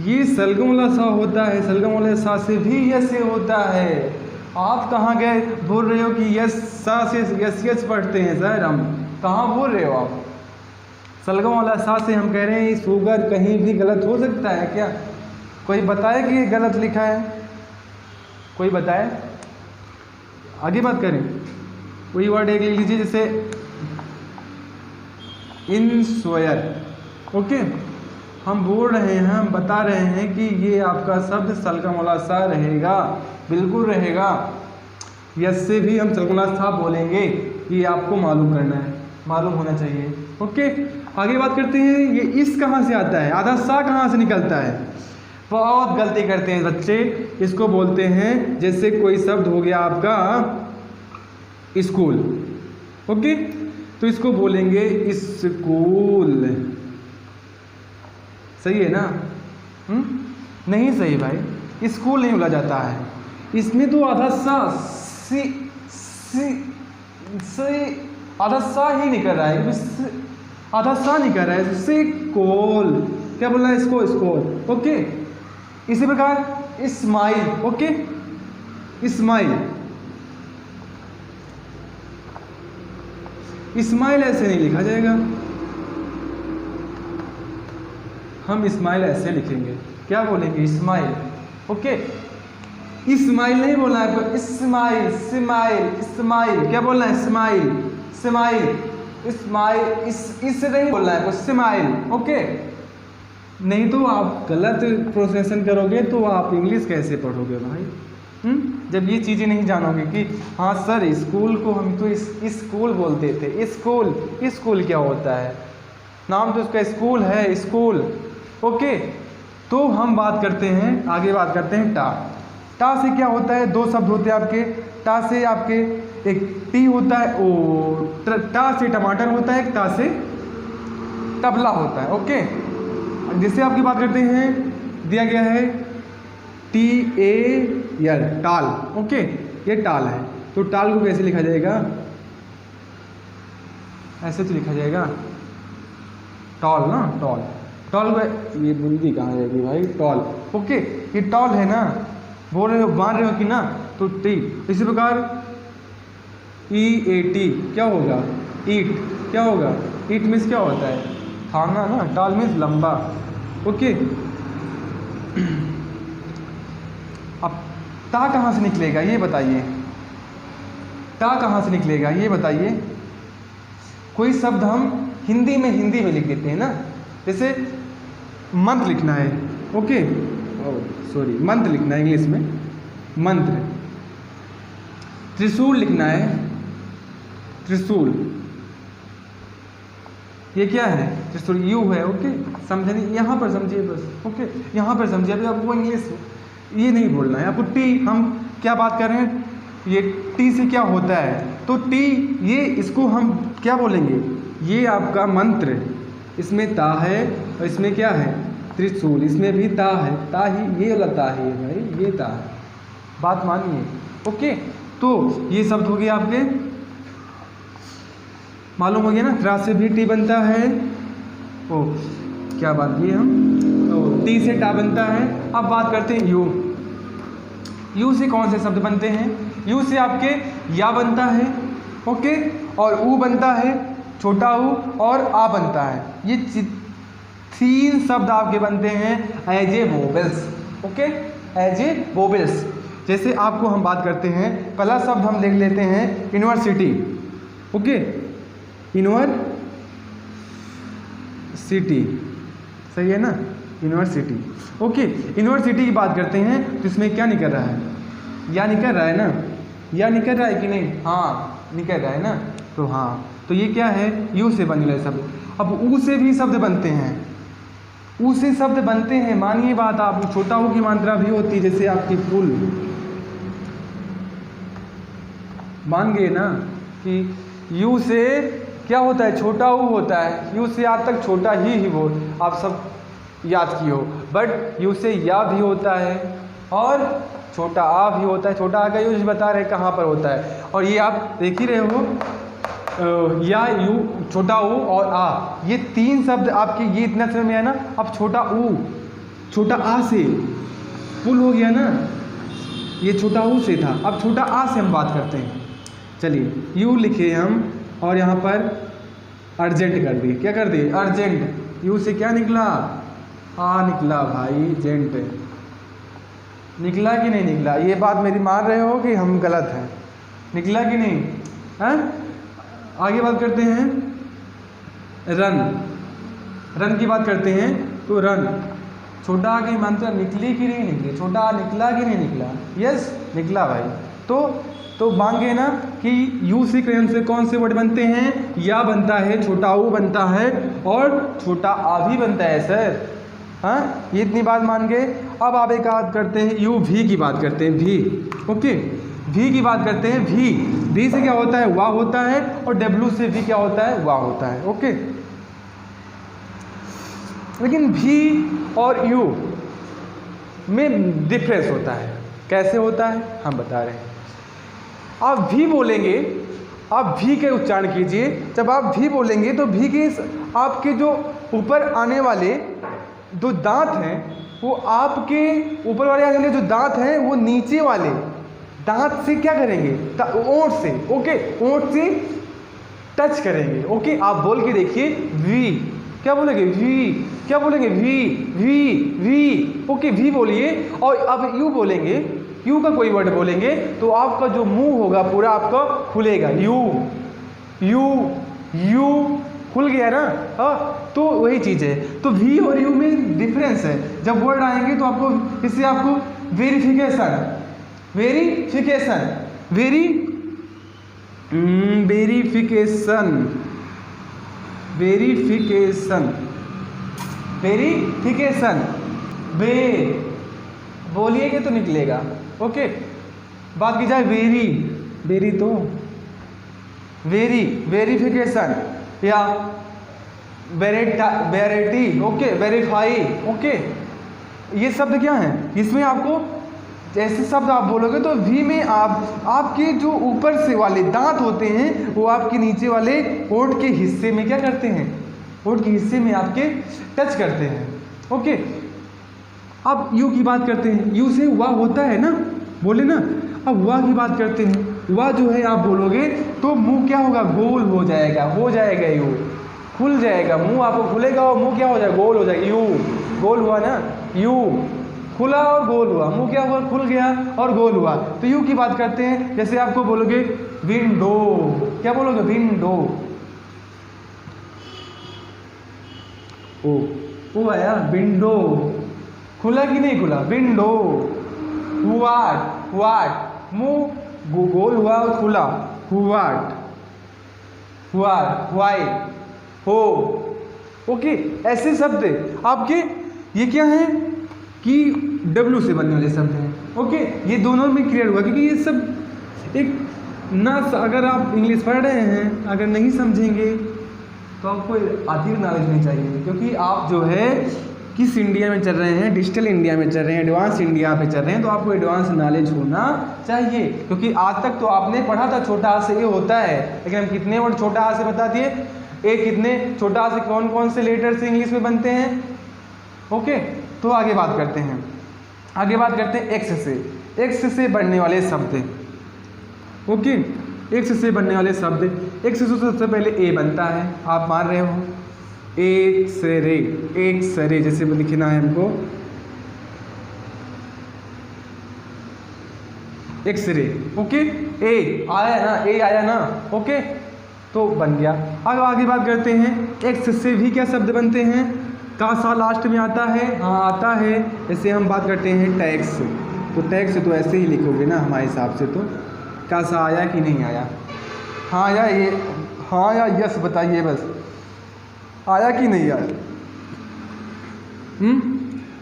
ये सलगम वाला सा होता है, सलगम वाले सा से भी यस से होता है। आप कहाँ गए बोल रहे हो कि यस सा से यस यस पढ़ते हैं सर? हम कहाँ बोल रहे हो आप? सलगम वाला सा से हम कह रहे हैं शुगर कहीं भी गलत हो सकता है क्या? कोई बताए कि ये गलत लिखा है? कोई बताए? आगे बात करें। वही वर्ड एक लिख लीजिए, जैसे इनस्वायर। ओके, हम बोल रहे हैं, हम बता रहे हैं कि ये आपका शब्द सलकमौला सा रहेगा, बिल्कुल रहेगा। यस से भी हम सलकमौला सा बोलेंगे, ये आपको मालूम करना है, मालूम होना चाहिए। ओके, आगे बात करते हैं। ये इस कहाँ से आता है? आधा सा कहाँ से निकलता है? बहुत गलती करते हैं बच्चे। इसको बोलते हैं, जैसे कोई शब्द हो गया आपका स्कूल। ओके, तो इसको बोलेंगे स्कूल। सही है ना? नहीं सही भाई, स्कूल नहीं बोला जाता है। इसमें तो आधा सा आधा सा ही निकल रहा है, आधा सा निकल रहा है, से कोल। क्या बोल रहा है इसको? स्कूल। ओके, इसी प्रकार स्माइल। ओके, स्माइल, स्माइल ऐसे नहीं लिखा जाएगा, हम स्माइल ऐसे लिखेंगे। क्या बोलेंगे? स्माइल। ओके, स्माइल नहीं बोलना है आपको, स्माइल, स्माइल, स्माइल। क्या बोलना है? Smile, smile, smile. इससे नहीं बोलना है आपको, स्माइल। ओके, नहीं तो आप गलत प्रोनाउंसिएशन करोगे तो आप इंग्लिश कैसे पढ़ोगे भाई? जब ये चीज़ें नहीं जानोगे कि हाँ सर, स्कूल को हम तो स्कूल बोलते थे। स्कूल, स्कूल क्या होता है? नाम तो उसका स्कूल है, स्कूल। ओके, तो हम बात करते हैं, आगे बात करते हैं टा। टा से क्या होता है? दो शब्द होते हैं आपके। टा से आपके एक टी होता है, ओ टा से टमाटर होता है, एक टा से तबला होता है। ओके, जिससे आपकी बात करते हैं, दिया गया है TAL, टाल। ओके, ये टाल है, तो टाल को कैसे लिखा जाएगा? ऐसे तो लिखा जाएगा, टॉल ना, टॉल। टॉल को ये बुंदी कहाँ जाएगी भाई? टॉल। ओके, ये टॉल है ना, बोल रहे हो, मान रहे हो कि ना, तो टी। इसी प्रकार EAT क्या होगा? ईट। क्या होगा? ईट मीन्स क्या होता है? खाना ना, टॉल मीन्स लंबा। ओके, अब टा कहाँ से निकलेगा ये बताइए? टा कहाँ से निकलेगा ये बताइए? कोई शब्द हम हिंदी में लिख देते हैं ना, जैसे मंत्र लिखना है। ओके, सॉरी, मंत्र लिखना है इंग्लिश में, मंत्र। त्रिशूल लिखना है, त्रिशूल। ये क्या है? त्रिशूल, यू है। ओके, समझे नहीं? यहाँ पर समझिए बस। ओके, यहाँ पर समझिए। अभी आपको इंग्लिश ये नहीं बोलना है आपको। टी, हम क्या बात कर रहे हैं? ये टी से क्या होता है? तो टी, ये इसको हम क्या बोलेंगे? ये आपका मंत्र, इसमें ता है और इसमें क्या है? त्रिशूल। इसमें भी ता है, ता ही, ये वाला ता ही है भाई, ये ता है। बात मानिए। ओके, तो ये शब्द हो गया आपके, मालूम हो गया ना? त्रा से भी टी बनता है। ओ, क्या बात की हम? टी से टा बनता है। अब बात करते हैं यू। यू से कौन से शब्द बनते हैं? यू से आपके या बनता है। ओके, और ऊ बनता है, छोटा ऊ, और आ बनता है। ये तीन शब्द आपके बनते हैं as a vowels. Okay, as a vowels. जैसे आपको हम बात करते हैं, पहला शब्द हम देख लेते हैं यूनिवर्सिटी। ओके, यूनिवर्सिटी, सही है ना? यूनिवर्सिटी। ओके, यूनिवर्सिटी की बात करते हैं, तो इसमें क्या निकल रहा है? या निकल रहा है ना? या निकल रहा है कि नहीं? हाँ, निकल रहा है ना, तो हाँ, तो ये क्या है? यू से बन रहे शब्द। अब ऊ से भी शब्द बनते हैं, ऊ से शब्द बनते हैं, मानिए बात आप। छोटा ऊ की मात्रा भी होती है, जैसे आपकी फूल। मान गए ना कि यू से क्या होता है? छोटा ऊ होता है। यू से आज तक छोटा ही वो आप सब याद किए हो, बट यू से या भी होता है और छोटा आ भी होता है। छोटा आ का यूज बता रहे कहाँ पर होता है, और ये आप देख ही रहे हो, या यू, छोटा ऊ और आ, ये तीन शब्द आपके, ये इतना समझ में आया ना? अब छोटा ऊ, छोटा आ से पुल हो गया ना, ये छोटा ऊ से था। अब छोटा आ से हम बात करते हैं। चलिए, यू लिखे हम और यहाँ पर अर्जेंट कर दिए। क्या कर दिए? अर्जेंट। यू से क्या निकला? आ निकला भाई, जेंट। निकला कि नहीं निकला, ये बात मेरी मान रहे हो कि हम गलत हैं? निकला कि नहीं? हैं? आगे बात करते हैं रन। रन की बात करते हैं तो रन, छोटा आ के मानते हैं निकली कि नहीं निकली, छोटा आ निकला कि नहीं निकला? यस निकला भाई। तो मान गए ना कि यू से कौन से वर्ड बनते हैं? या बनता है, छोटा ऊ बनता है और छोटा आ भी बनता है सर। हाँ, ये इतनी बात मान गए। अब आप एक बात करते हैं, यू भी की बात करते हैं, भी। ओके, भी की बात करते हैं। भी से क्या होता है? वाह होता है, और डब्ल्यू से भी क्या होता है? वाह होता है। ओके, लेकिन भी और यू में डिफरेंस होता है। कैसे होता है हम बता रहे हैं। आप भी बोलेंगे, आप भी के उच्चारण कीजिए। जब आप भी बोलेंगे तो भी के आपके जो ऊपर आने वाले जो दांत हैं वो आपके ऊपर वाले आने वाले जो दांत हैं वो नीचे वाले दांत से क्या करेंगे? ओंठ से। ओके, ओंठ से टच करेंगे। ओके, आप बोल के देखिए वी। क्या बोलेंगे? वी। क्या बोलेंगे? V V V. Okay, V बोलिए। और अब यू बोलेंगे, यू का कोई वर्ड बोलेंगे तो आपका जो मुंह होगा पूरा आपका खुलेगा। यू यू यू खुल गया ना। हाँ, तो वही चीज़ है। तो वी और यू में डिफरेंस है। जब वर्ड आएंगे तो आपको इससे आपको वेरिफिकेशन वे बोलिएगा तो निकलेगा। ओके, बात की जाए वेरी तो वेरिफिकेशन या वेरिटी। Okay, verify. ओके, ये शब्द क्या है? इसमें आपको जैसे शब्द आप बोलोगे तो वी में आपके जो ऊपर से वाले दांत होते हैं वो आपके नीचे वाले होंठ के हिस्से में क्या करते हैं? होंठ के हिस्से में आपके टच करते हैं। ओके, अब यू की बात करते हैं। यू से वाह होता है ना, बोले ना। अब वाह की बात करते हैं। वाह जो है आप बोलोगे तो मुंह क्या होगा? गोल हो जाएगा। यू खुल जाएगा, मुंह आपको खुलेगा और मुंह क्या हो जाएगा? गोल हो जाएगा। यू गोल हुआ ना, यू खुला और गोल हुआ, मुंह क्या हुआ? खुल गया और गोल हुआ। तो यू की बात करते हैं। जैसे आपको बोलोगे विंडो, क्या बोलोगे? विंडो। ओ आया विंडो, खुला कि नहीं खुला? विंडो। वाट, मुंह गोल हुआ और खुला। वाट, वाई, हो। ओके, ऐसे शब्द आपके ये क्या है कि डब्ल्यू से बनने वाले शब्द हैं। ओके, ये दोनों में क्लियर हुआ क्योंकि ये सब एक ना, अगर आप इंग्लिश पढ़ रहे हैं, अगर नहीं समझेंगे तो आपको अधिक नॉलेज नहीं चाहिए। क्योंकि आप जो है किस इंडिया में चल रहे हैं? डिजिटल इंडिया में चल रहे हैं, एडवांस इंडिया पे चल रहे हैं, तो आपको एडवांस नॉलेज होना चाहिए। क्योंकि आज तक तो आपने पढ़ा था छोटा आ से ये होता है, लेकिन हम कितने वर्ड छोटा आ से बता दिए? एक कितने छोटा आ से कौन कौन से लेटर से इंग्लिश में बनते हैं? ओके, तो आगे बात करते हैं। एक्स से। एक्स से बनने वाले शब्द। ओके, एक्स से बनने वाले शब्द। एक्स से सबसे पहले ए बनता है, आप मान रहे हो? एक्सरे जैसे लिखना है हमको, एक्सरे। ओके, ए आया ना। ओके, तो बन गया। अब आगे बात करते हैं। एक्स से भी क्या शब्द बनते हैं? का सा लास्ट में आता है। हाँ आता है। जैसे हम बात करते हैं टैक्स, तो टैक्स तो ऐसे ही लिखोगे ना हमारे हिसाब से। तो का सा आया कि नहीं आया? हाँ या यस बताइए बस, आया कि नहीं आया?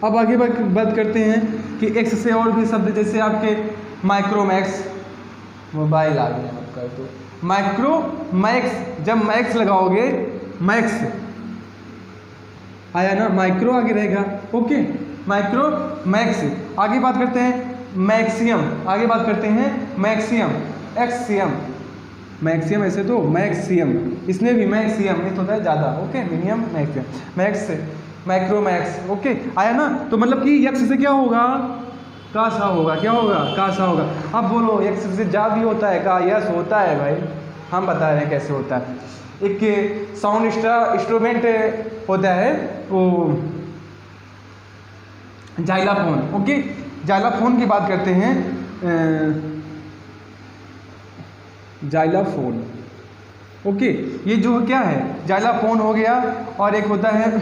अब आगे बात करते हैं कि एक्स से और भी शब्द, जैसे आपके माइक्रोमैक्स, मोबाइल आ गया आपका, तो माइक्रोमैक्स। जब मैक्स लगाओगे, मैक्स आया ना, माइक्रो आगे रहेगा। Okay, Micromax. आगे बात करते हैं मैक्सियम। मैक्सियम ऐसे तो मैक्सियम, इसमें भी मैक्सियम नहीं तो होता है ज़्यादा। Okay, minimum maximum, max, Micromax. Okay, आया ना। तो मतलब कि यक्स से क्या होगा? का सा होगा। क्या होगा? का सा होगा। अब बोलो यक्स से जा भी होता है का? यस होता है भाई, हम बता रहे हैं कैसे होता है। एक साउंड इंस्ट्रूमेंट होता है वो जाइलाफोन। ओके, जाइलाफोन की बात करते हैं, जाइलाफोन, ओके। ये जो क्या है, जाइलाफोन हो गया, और एक होता है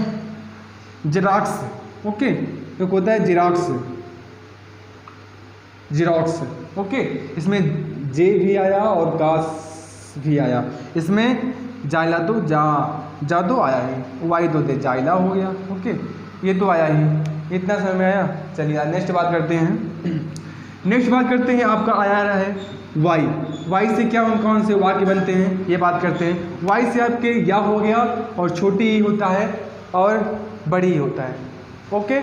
जेरॉक्स, ओके, एक होता है जेरॉक्स, जेरॉक्स, ओके। इसमें जे भी आया और गास भी आया, इसमें जाइला तो जा तो आया है, वाई तो दे जाइला हो गया, ओके। ये तो आया ही, इतना समझ में आया। चलिए नेक्स्ट बात करते हैं। नेक्स्ट बात करते हैं, आपका आया रहा है वाई। वाई से क्या कौन से वाक्य बनते हैं ये बात करते हैं। वाई से आपके या हो गया, और छोटी ई होता है और बड़ी ई होता है, ओके।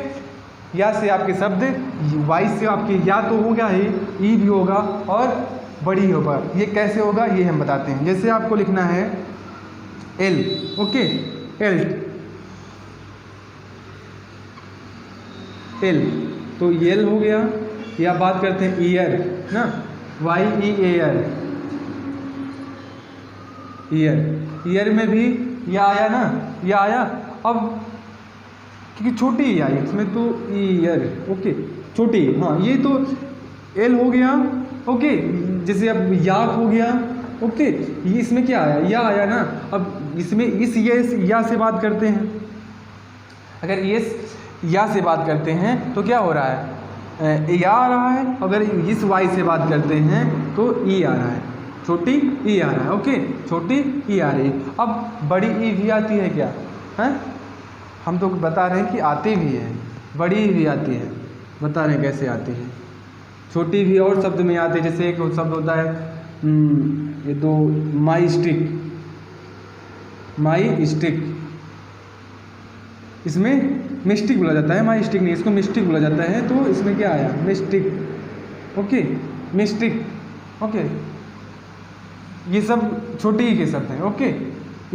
या से आपके शब्द, वाई से आपके या तो हो गया ही, ई भी होगा और बड़ी होगा। ये कैसे होगा ये हम बताते हैं। जैसे आपको लिखना है एल, ओके, एल्ट, एल तो एल हो गया। या बात करते हैं ईयर ना, वाई ई एयर, ईयर, ईयर में भी या आया ना, या आया। अब क्योंकि छोटी ई आई इसमें तो ईयर, ओके, छोटी, हाँ ये तो एल हो गया, ओके। जैसे अब याक हो गया, ओके, ये इसमें क्या आया, या आया ना। अब इसमें इस या से बात करते हैं, अगर इस या से बात करते हैं तो क्या हो रहा है, या आ रहा है। अगर इस वाई से बात करते हैं तो ई आ रहा है, छोटी ई आ रहा है, ओके, छोटी ई आ रही है। अब बड़ी ई भी आती है क्या, हैं, हम तो बता रहे हैं कि आती भी है, बड़ी ई भी आती है, बता रहे हैं कैसे आती है। छोटी भी और शब्द में आते हैं, जैसे एक शब्द होता है ये दो, माई स्टिक, माई स्टिक, इसमें मिस्टिक बोला जाता है, माई स्टिक नहीं, इसको मिस्टिक बोला जाता है। तो इसमें क्या आया, मिस्टिक, ओके, मिस्टिक, ओके। ये सब छोटी ही के शब्द हैं, ओके।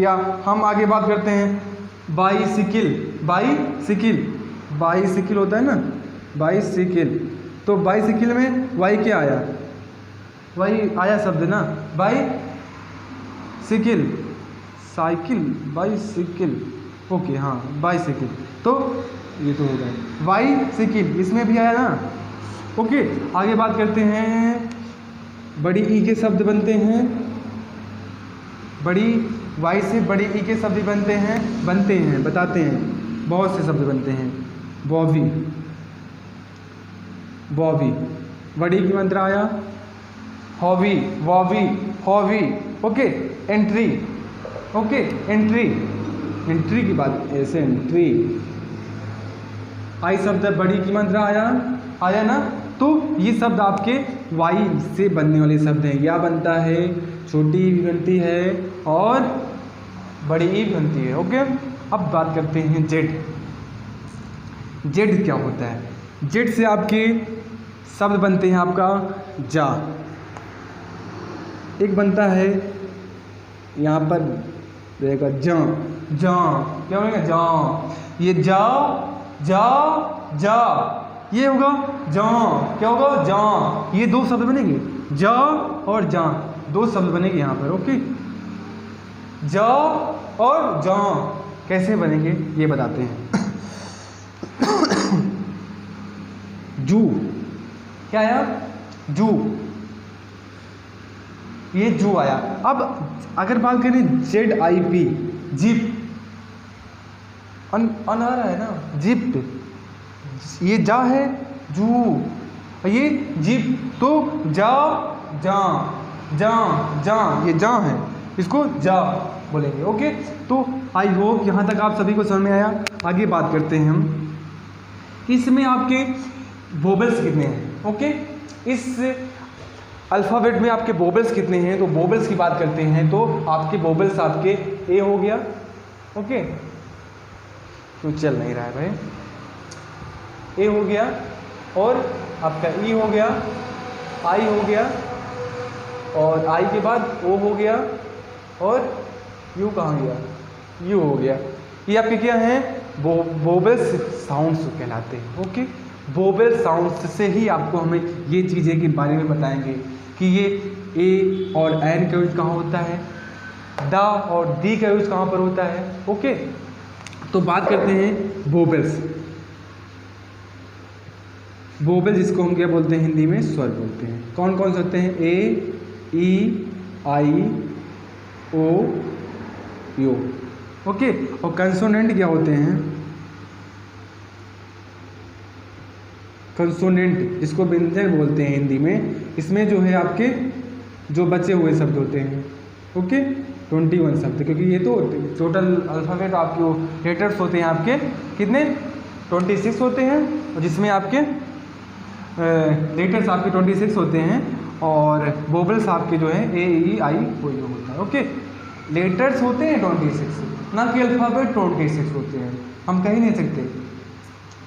या हम आगे बात करते हैं बाईसिकिल, बाईसिकिल, बाईसिकिल होता है ना, बाईसिकिल। तो बाईसिकिल में वाई क्या आया, वाई आया शब्द ना, बाईसिकिल, साइकिल, बाईसिकिल, ओके, हाँ बाईसिकिल। तो ये तो हो गया बाईसिकिल, इसमें भी आया ना, ओके। आगे बात करते हैं, बड़ी ई के शब्द बनते हैं, बड़ी वाई से बड़ी ई के शब्द बनते हैं, बताते हैं, बहुत से शब्द बनते हैं। बॉबी, बॉबी, बड़ी की मात्रा आया, हॉबी, वॉबी, hobby, okay. Entry, okay, entry, entry की बात, ऐसे एंट्री। आई शब्द बड़ी की मात्रा आया ना। तो ये शब्द आपके वाई से बनने वाले शब्द हैं। या बनता है, छोटी भी बनती है और बड़ी भी बनती है, ओके। अब बात करते हैं जेड। जेड क्या होता है, जेड से आपके शब्द बनते हैं आपका जा। एक बनता है यहाँ पर रहेगा जा, जा क्या बनेगा, जा। ये जा ये होगा जा, क्या होगा, जा। ये दो शब्द बनेंगे, जा और जा, दो शब्द बनेंगे यहाँ पर, ओके। जा और जा कैसे बनेंगे ये बताते हैं। जू, क्या आया, जू, ये जू आया। अब अगर बात करें जेड आई पी, जीप, अन आ रहा है ना, जीप, ये जा है, जू, ये जीप, तो जा, जा, जा, जा, ये जा है, इसको जा बोलेंगे, ओके। तो आई होप यहाँ तक आप सभी को समझ में आया। आगे बात करते हैं हम, इसमें आपके वोबल्स कितने हैं, ओके। इस अल्फ़ाबेट में आपके वोबल्स कितने हैं, तो वोबल्स की बात करते हैं तो आपके वोबल्स आपके ए हो गया, ओके। तो चल नहीं रहा है भाई, ए हो गया, और आपका ई हो गया, आई हो गया, और आई के बाद ओ हो गया, और यू कहाँ गया, यू हो गया। ये आपके क्या हैं, वोबल्स साउंड्स कहलाते हैं, ओके। वोबल साउंड्स से ही आपको हमें ये चीज़ें के बारे में बताएंगे कि ये ए और एन का यूज कहाँ होता है, द और दी का यूज कहाँ पर होता है, ओके। तो बात करते हैं वोबल्स। वोबल जिसको हम क्या बोलते हैं हिंदी में, स्वर बोलते हैं। कौन कौन से होते हैं? A, E, I, O, you. Okay. और कंसोनेंट क्या होते हैं? कंसोनेंट जिसको व्यंजन बोलते हैं हिंदी में, इसमें जो है आपके जो बचे हुए शब्द होते हैं। ओके, 21 शब्द, क्योंकि ये तो टोटल अल्फ़ाबेट आपके लेटर्स होते हैं आपके कितने? 26 होते हैं, और जिसमें आपके लेटर्स आपके 26 होते हैं, और वोबल्स आपके जो है ए, ई, आई, ओ, यू होता है। ओके, लेटर्स होते हैं 26, ना कि अल्फ़ाबेट 26 होते हैं। हम कह ही नहीं सकते।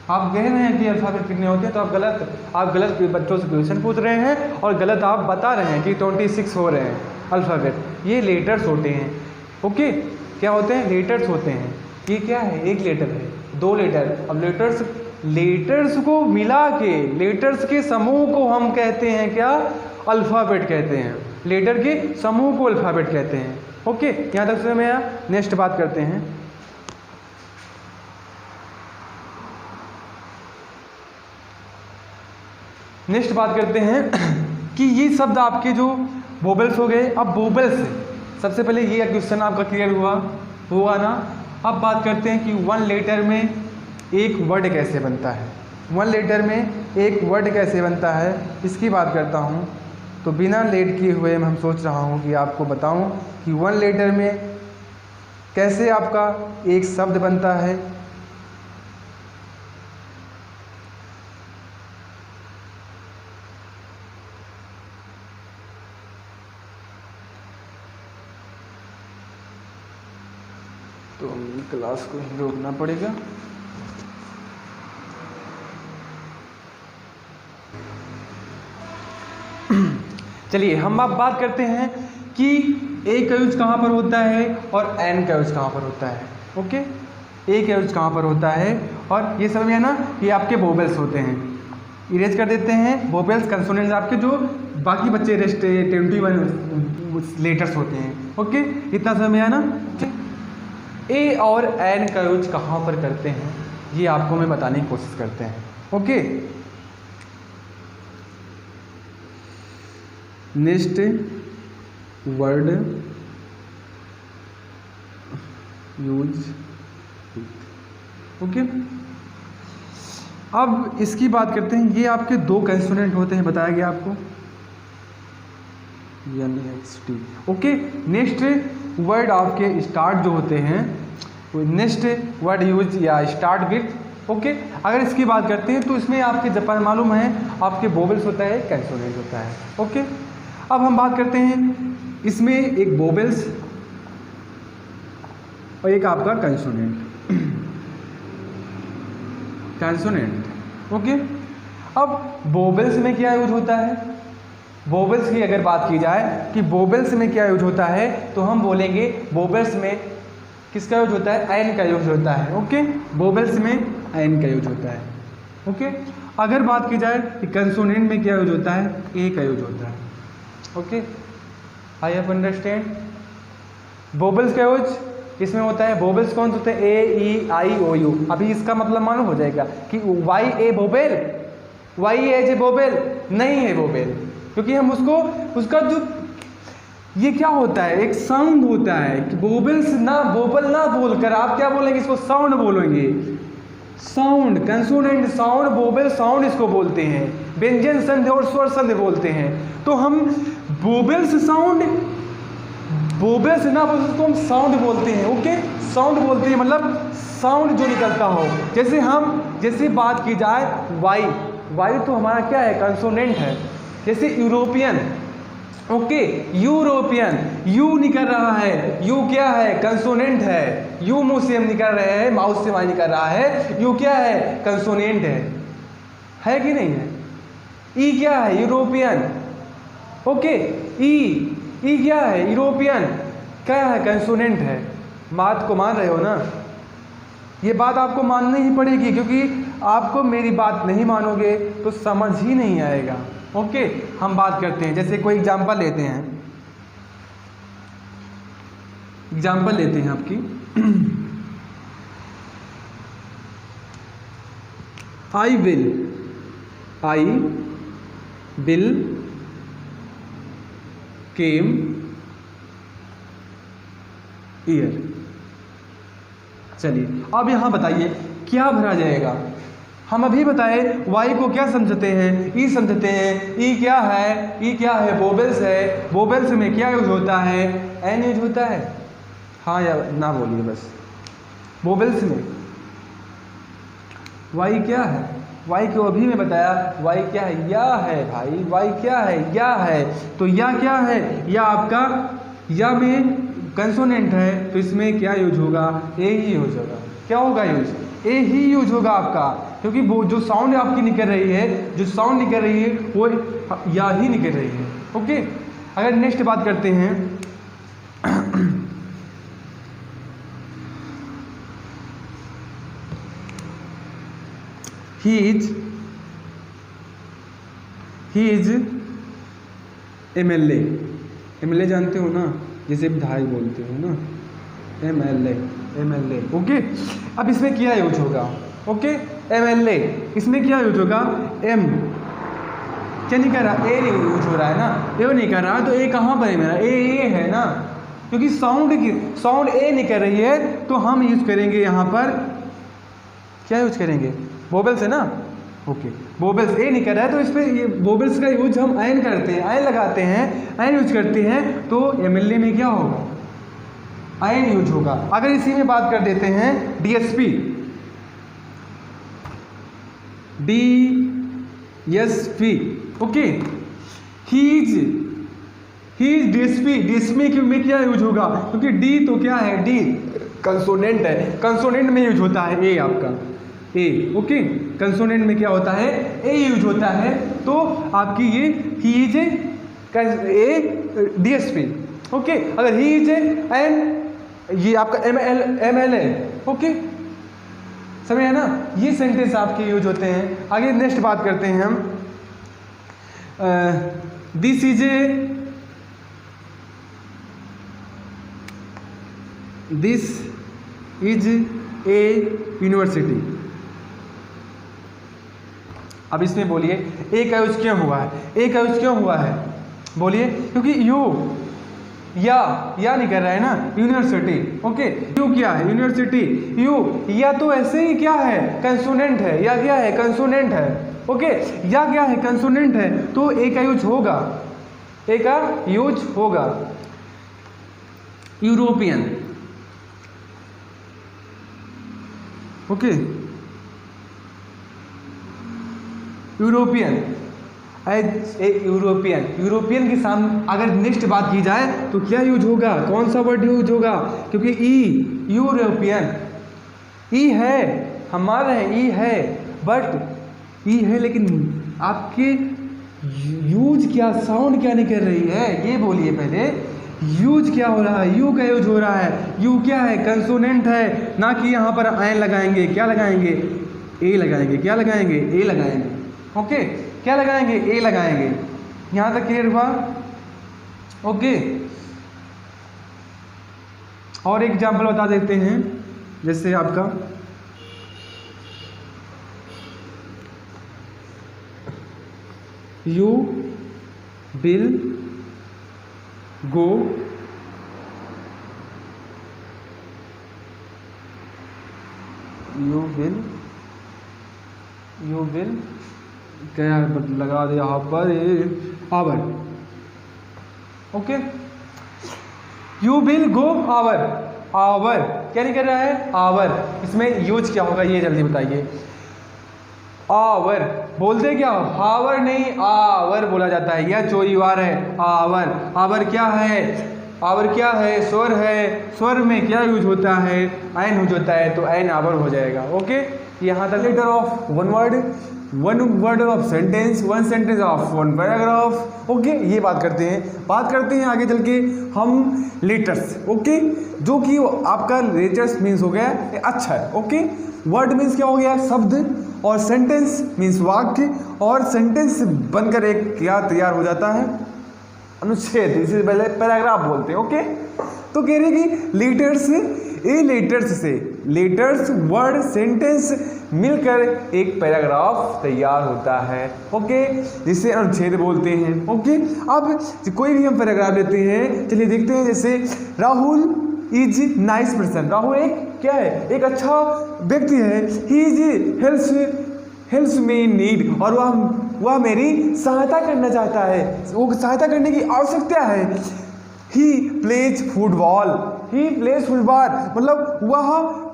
आप कह रहे हैं कि अल्फ़ाबेट कितने होते हैं, तो आप गलत बच्चों से क्वेश्चन पूछ रहे हैं, और गलत आप बता रहे हैं कि 26 हो रहे हैं अल्फ़ाबेट। ये लेटर्स होते हैं। ओके, क्या होते हैं? लेटर्स होते हैं। ये क्या है? एक लेटर है, दो लेटर। अब लेटर्स को मिला के, लेटर्स के समूह को हम कहते हैं क्या? अल्फ़ाबेट कहते हैं। लेटर के समूह को अल्फ़ाबेट कहते हैं। ओके, यहाँ तक समझ में आया? नेक्स्ट बात करते हैं। नेक्स्ट बात करते हैं कि ये शब्द आपके जो वोबल्स हो गए। अब वोबल्स सबसे पहले ये क्वेश्चन आपका क्लियर हुआ ना। अब बात करते हैं कि वन लेटर में एक वर्ड कैसे बनता है। वन लेटर में एक वर्ड कैसे बनता है, इसकी बात करता हूँ। तो बिना लेट किए हुए हम सोच रहा हूँ कि आपको बताऊँ कि वन लेटर में कैसे आपका एक शब्द बनता है। तो क्लास को ही रोकना पड़ेगा। चलिए हम अब बात करते हैं कि ए का यूज कहाँ पर होता है और एन का यूज कहाँ पर होता है। ओके, ए का यूज कहाँ पर होता है, और ये समझ है ना, ये आपके वोबल्स होते हैं। इरेज कर देते हैं। वोबल्स कंसोनेंट्स आपके जो बाकी बच्चे रेस्ट 21 लेटर्स होते हैं। ओके, इतना समझ आया ना। ए और एन का यूज कहाँ पर करते हैं, ये आपको मैं बताने की कोशिश करते हैं। Okay, next word use. Okay, अब इसकी बात करते हैं। ये आपके दो कंसोनेंट होते हैं, बताया गया आपको, NXT। ओके, नेक्स्ट वर्ड आपके स्टार्ट जो होते हैं, नेक्स्ट वर्ड यूज या स्टार्ट विथ। ओके, अगर इसकी बात करते हैं तो इसमें आपके जापान मालूम है आपके वोबल्स होता है, कंसोनेंट होता है। ओके, अब हम बात करते हैं इसमें एक वोबल्स और एक आपका कंसोनेंट। ओके, अब वोबल्स में क्या यूज होता है? वोबल्स की अगर बात की जाए कि वोबल्स में क्या यूज होता है, तो हम बोलेंगे वोबल्स में किसका यूज होता है? एन का यूज होता है। ओके, वोबल्स में एन का यूज होता है। ओके, अगर बात की जाए कि कंसोनेंट में क्या यूज होता है? ए का यूज होता है। Okay, I have understand. वोबल्स का यूज इसमें होता है। वोबल्स कौन से होते हैं? A, E, I, O, U. अभी इसका मतलब मालूम हो जाएगा कि Y a vowel, Y as a vowel नहीं है वोबेल, क्योंकि हम उसका जो ये क्या होता है, एक साउंड होता है कि वोबल्स ना, वोबल ना बोलकर आप क्या बोलेंगे? इसको साउंड बोलेंगे। Sound, consonant sound, wobble sound इसको बोलते हैं। व्यंजन संधि और स्वर संधि बोलते हैं। तो हम वोबल्स साउंड, वोबल्स ना बोलते उसको हम साउंड बोलते हैं। ओके, साउंड बोलते हैं, मतलब साउंड जो निकलता हो। जैसे बात की जाए वाई तो हमारा क्या है? कंसोनेंट है। जैसे यूरोपियन। ओके, यूरोपियन, यू निकल रहा है, यू क्या है? कंसोनेंट है। यू मुंह से हम निकल रहे हैं, माउथ से वाई निकल रहा है, यू क्या है? कंसोनेंट है कि नहीं है? ई क्या है? यूरोपियन। ओके, ई क्या है? यूरोपियन। क्या है? कंसोनेंट है। बात को मान रहे हो ना? ये बात आपको माननी ही पड़ेगी, क्योंकि आपको मेरी बात नहीं मानोगे तो समझ ही नहीं आएगा। ओके, हम बात करते हैं, जैसे कोई एग्जांपल लेते हैं। आपकी I will, I will came year. चलिए अब यहाँ बताइए क्या भरा जाएगा। हम अभी बताए वाई को क्या समझते हैं, ई समझते हैं। ई क्या है, ई क्या है, वोवेल्स है। वोवेल्स में क्या यूज होता है, एन यूज होता है। हाँ या ना बोलिए बस। वोवेल्स में वाई क्या है, वाई को अभी मैं बताया वाई क्या है, या है भाई। वाई क्या है, या है। तो या क्या है, या आपका या में कंसोनेंट है तो इसमें क्या यूज होगा, ए ही यूज होगा। क्या होगा यूज, ए ही यूज होगा आपका, क्योंकि वो जो साउंड आपकी निकल रही है, जो साउंड निकल रही है वो या ही निकल रही है। ओके, अगर नेक्स्ट बात करते हैं ही इज MLA। MLA जानते हो ना, जिसे विधायक बोलते हो ना, MLA। ओके, अब इसमें क्या यूज होगा, ओके MLA, इसमें क्या यूज होगा, एम क्या नहीं कर रहा, ए नहीं यूज हो रहा है ना, ए नहीं कर रहा, तो ए कहाँ पर है मेरा, ए है ना, क्योंकि साउंड ए नहीं कर रही है तो हम यूज करेंगे यहाँ पर क्या यूज करेंगे, वोवेल्स है ना। ओके, वोवेल्स ए नहीं कर रहा है तो इस पर ये वोवेल्स का यूज हम आयन करते हैं, आयन लगाते हैं, आयन यूज करते हैं तो MLA में क्या होगा, आयन यूज होगा। अगर इसी में बात कर देते हैं DSP, okay, he is DSP में क्या यूज होगा, क्योंकि डी तो क्या है, डी कंसोनेंट है, कंसोनेंट में यूज होता है ए आपका, ए। ओके, कंसोनेंट में क्या होता है, ए यूज होता है, तो आपकी ये he is a DSP। Okay, अगर ही इज एन, ये आपका MLA। ओके, समझ है ना, ये सेंटेंस आपके यूज होते हैं। आगे नेक्स्ट बात करते हैं हम, दिस इज ए यूनिवर्सिटी। अब इसमें बोलिए ए का यूज क्यों हुआ है, ए का यूज क्यों हुआ है, बोलिए, क्योंकि यू या नहीं कर रहा है ना, यूनिवर्सिटी। ओके, यू क्या है, यूनिवर्सिटी, यू या तो ऐसे ही क्या है, कंसोनेंट है, या क्या है, कंसोनेंट है। ओके, या क्या है, कंसोनेंट है, तो ए का यूज होगा, ए का यूज होगा। European, okay, European as a European के सामने अगर नेक्स्ट बात की जाए तो क्या यूज होगा, कौन सा वर्ड यूज होगा, क्योंकि यूरोपियन ई है, हमारा है, ई है, बट ई है, लेकिन आपके यूज क्या, साउंड क्या नहीं कर रही है, ये बोलिए पहले, यूज क्या हो रहा है, यू का यूज हो रहा है। यू क्या है, कंसोनेंट है, ना कि यहाँ पर आयन लगाएंगे, क्या लगाएंगे, ए लगाएंगे, क्या लगाएंगे, ए लगाएंगे। ओके, क्या लगाएंगे, ए लगाएंगे। यहाँ तक क्लियर हुआ। ओके, और एग्जाम्पल बता देते हैं, जैसे आपका you will go you will क्या लगा दिया यहाँ पर, hour. Okay, you will go hour, hour क्या नहीं कर रहा है, आवर। इसमें यूज क्या होगा ये जल्दी बताइए। आवर बोलते क्या, हावर नहीं आवर बोला जाता है, या चोरीवार है, आवर। आवर क्या है, आवर क्या है, स्वर है, स्वर में क्या यूज होता है, आयन यूज होता है, तो आयन आवर हो जाएगा। ओके, यहाँ तक letter of one word of sentence, one sentence of one paragraph. Okay, ये बात करते हैं आगे चल के हम लेटर्स। ओके, जो कि आपका लेटर्स मीन्स हो गया अच्छा है। ओके, वर्ड मीन्स क्या हो गया, शब्द, और सेंटेंस मीन्स वाक्य, और सेंटेंस बनकर एक क्या तैयार हो जाता है, अनुच्छेद, इसे पहले पैराग्राफ बोलते हैं। ओके, तो कह रहे कि लेटर्स, ए लेटर्स से लेटर्स, वर्ड, सेंटेंस, मिलकर एक पैराग्राफ तैयार होता है। ओके, जिसे अनुच्छेद बोलते हैं। ओके, अब कोई भी हम पैराग्राफ लेते हैं, चलिए देखते हैं। जैसे Rahul is nice person, Rahul एक क्या है, एक अच्छा व्यक्ति है। He is helps me in need, और वह मेरी सहायता करना चाहता है, वो सहायता करने की आवश्यकता है। He plays football, he plays football मतलब वह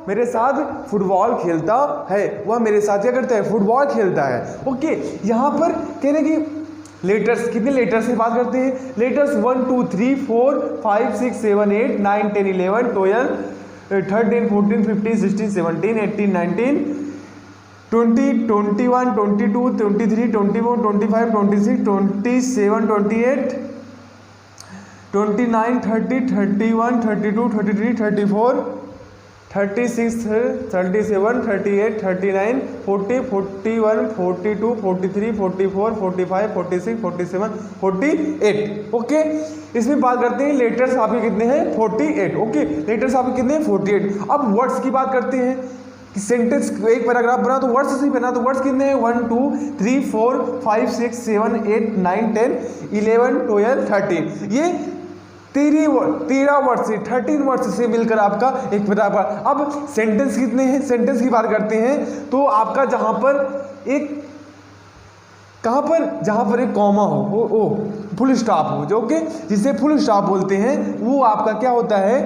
मेरे साथ फुटबॉल खेलता है, वह मेरे साथ क्या करता है, फुटबॉल खेलता है। ओके, यहाँ पर कहने की लेटर्स, कितने लेटर्स की बात करते हैं, लेटर्स 1 2 3 4 5 6 7 8 9 10 11 12 13 14 15 16 17 18 19 20 21 22 23 24 25 26 27 28 29 30 31 32 33 34 36 37 38 39 40 41 42 43 44 45 46 47 48। ओके, इसमें बात करते हैं लेटर्स आपके कितने हैं, 48। ओके, लेटर्स आपके कितने हैं, 48। अब वर्ड्स की बात करते हैं कि सेंटेंस एक पैराग्राफ बना तो वर्ड्स से बना, तो वर्ड्स कितने हैं, 1 2 3 4 5 6 7 8 9 10 11 12 13। ये 13 वर्ड से 13 वर्ड से मिलकर आपका एक पैराग्राफ। अब सेंटेंस कितने हैं, सेंटेंस की बात करते हैं तो आपका जहां पर एक, कहां पर, जहां पर एक कॉमा हो, ओ फुल स्टॉप हो, जो कि जिसे फुल स्टॉप बोलते हैं, वो आपका क्या होता है,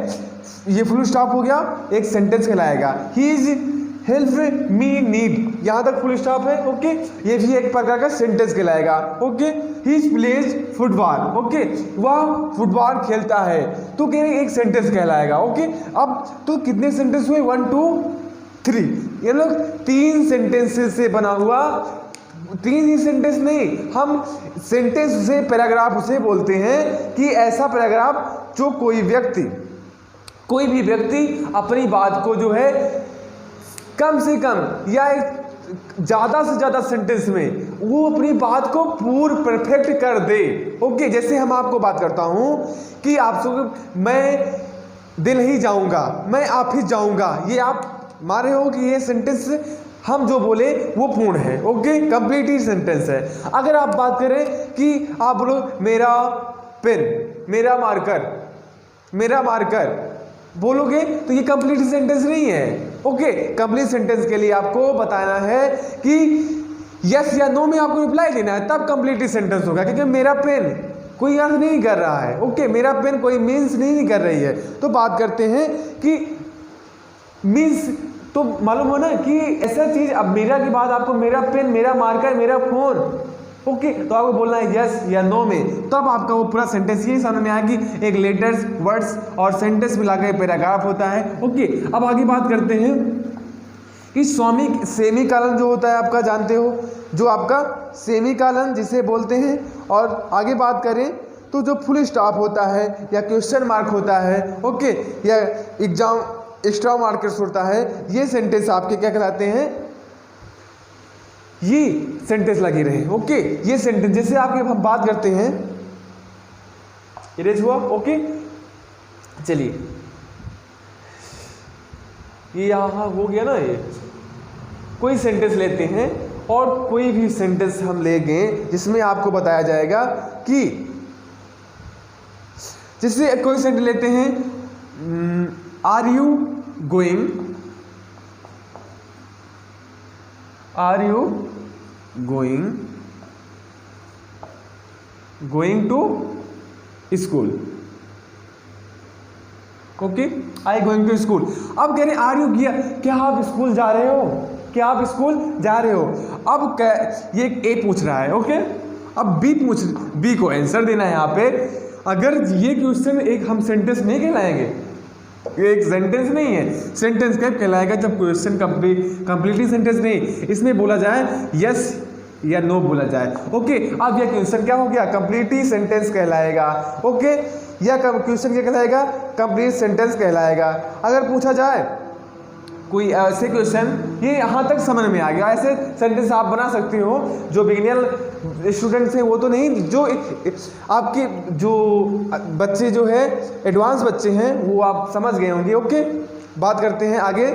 ये फुल स्टॉप हो गया, एक सेंटेंस कहलाएगा। He is help me need, यहाँ तक फुल स्टॉप है। ओके, ये भी एक प्रकार का सेंटेंस कहलाएगा। Okay, he plays football, okay, वह फुटबॉल खेलता है, तो कह रहे एक सेंटेंस कहलाएगा। ओके, अब तो कितने सेंटेंस हुए, 1 2 3, ये लोग 3 सेंटेंसेस से बना हुआ, 3 ही सेंटेंस नहीं, हम सेंटेंस से पैराग्राफ उसे बोलते हैं कि ऐसा पैराग्राफ जो कोई भी व्यक्ति अपनी बात को जो है कम से कम या ज़्यादा से ज़्यादा सेंटेंस में वो अपनी बात को पूर्ण परफेक्ट कर दे। ओके, जैसे हम आपको बात करता हूँ कि आपसे मैं दिल्ली जाऊँगा, मैं ऑफिस जाऊँगा, ये आप मान रहे हो कि ये सेंटेंस हम जो बोले वो पूर्ण है। ओके, कंप्लीट ही सेंटेंस है। अगर आप बात करें कि आप बोलो मेरा पेन, मेरा मार्कर बोलोगे तो ये कंप्लीट सेंटेंस नहीं है। ओके, कंप्लीट सेंटेंस के लिए आपको बताना है कि यस या नो में आपको रिप्लाई देना है, तब कंप्लीट सेंटेंस होगा। क्योंकि मेरा पेन कोई अर्थ नहीं कर रहा है। ओके, मेरा पेन कोई मीन्स नहीं कर रही है, तो बात करते हैं कि मीन्स तो मालूम हो ना कि ऐसा चीज। अब मेरा की बात आपको मेरा पेन, मेरा मार्कर, मेरा फोन, ओके, तो आपको बोलना है यस या नो में, तब आपका वो पूरा सेंटेंस ये समझ में आया कि एक लेटर्स, वर्ड्स और सेंटेंस मिलाकर पैराग्राफ होता है। ओके, अब आगे बात करते हैं कि सेमीकोलन जो होता है आपका जानते हो, जो आपका सेमीकोलन जिसे बोलते हैं। और आगे बात करें तो जो फुल स्टॉप होता है या क्वेश्चन मार्क होता है, ओके, या एग्जाम एक्स्ट्रा मार्कर्स होता है, ये सेंटेंस आपके क्या कहलाते हैं, ये सेंटेंस लगे रहे। ओके, ये सेंटेंस जैसे आपके हम बात करते हैं, इरेज हुआ। ओके, चलिए ये यहां हो गया ना, ये कोई सेंटेंस लेते हैं और कोई भी सेंटेंस हम ले गए जिसमें आपको बताया जाएगा कि जैसे कोई सेंटेंस लेते हैं, are you going to school. Okay, I going to school. अब कह रहे आर यू गया, क्या आप स्कूल जा रहे हो, क्या आप स्कूल जा रहे हो। अब ये ए पूछ रहा है। ओके, अब बी को आंसर देना है यहाँ पे। अगर ये क्वेश्चन एक हम सेंटेंस नहीं कहलाएंगे, एक सेंटेंस नहीं है। सेंटेंस कब कहलाएगा, जब क्वेश्चन कंप्लीटली सेंटेंस नहीं, इसमें बोला जाए यस या नो बोला जाए। ओके, अब यह क्वेश्चन क्या हो गया, कंप्लीटली सेंटेंस कहलाएगा। ओके, यह क्वेश्चन क्या कहलाएगा, कंप्लीट सेंटेंस कहलाएगा। अगर पूछा जाए कोई ऐसे क्वेश्चन, ये यहाँ तक समझ में आ गया, ऐसे सेंटेंस आप बना सकते हो। जो बिगिनर स्टूडेंट्स हैं वो तो नहीं, जो आपके जो बच्चे जो है एडवांस बच्चे हैं वो आप समझ गए होंगे। ओके, बात करते हैं आगे।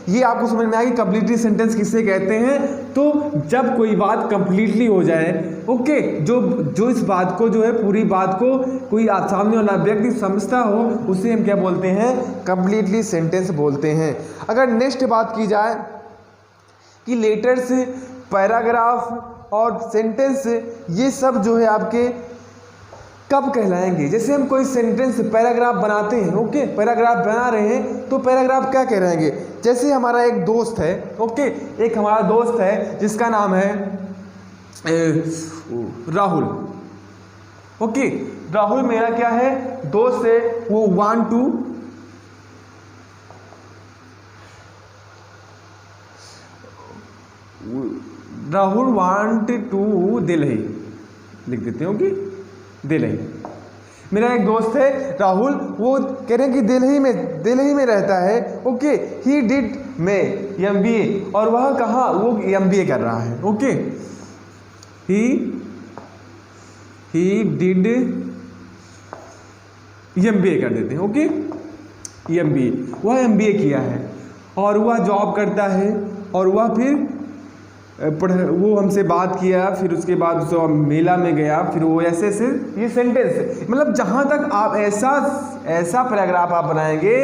ये आपको समझ में आएगी कंप्लीटली सेंटेंस किसे कहते हैं। तो जब कोई बात कंप्लीटली हो जाए, ओके, जो इस बात को जो है पूरी बात को कोई सामने वाला व्यक्ति समझता हो, उसे हम क्या बोलते हैं, कंप्लीटली सेंटेंस बोलते हैं। अगर नेक्स्ट बात की जाए कि लेटर्स, पैराग्राफ और सेंटेंस, ये सब जो है आपके कब कहलाएंगे। जैसे हम कोई सेंटेंस पैराग्राफ बनाते हैं, ओके, पैराग्राफ बना रहे हैं तो पैराग्राफ क्या कहलाएंगे। जैसे हमारा एक दोस्त है, ओके, एक हमारा दोस्त है जिसका नाम है राहुल, ओके, राहुल मेरा क्या है, दोस्त है। वो राहुल वांट टू दिल्ली, लिख देते हो कि दिल्ली। मेरा एक दोस्त है राहुल, वो कह रहे हैं कि दिल्ली में रहता है, ओके। ही डिड में MBA, और वह कहाँ, वो MBA कर रहा है, ओके। ही डिड MBA कर देते हैं, ओके, MBA, वह MBA किया है और वह जॉब करता है और वह फिर वो हमसे बात किया, फिर उसके बाद उसको मेला में गया, फिर वो ऐसे ये सेंटेंस है। मतलब जहाँ तक आप ऐसा पैराग्राफ आप बनाएंगे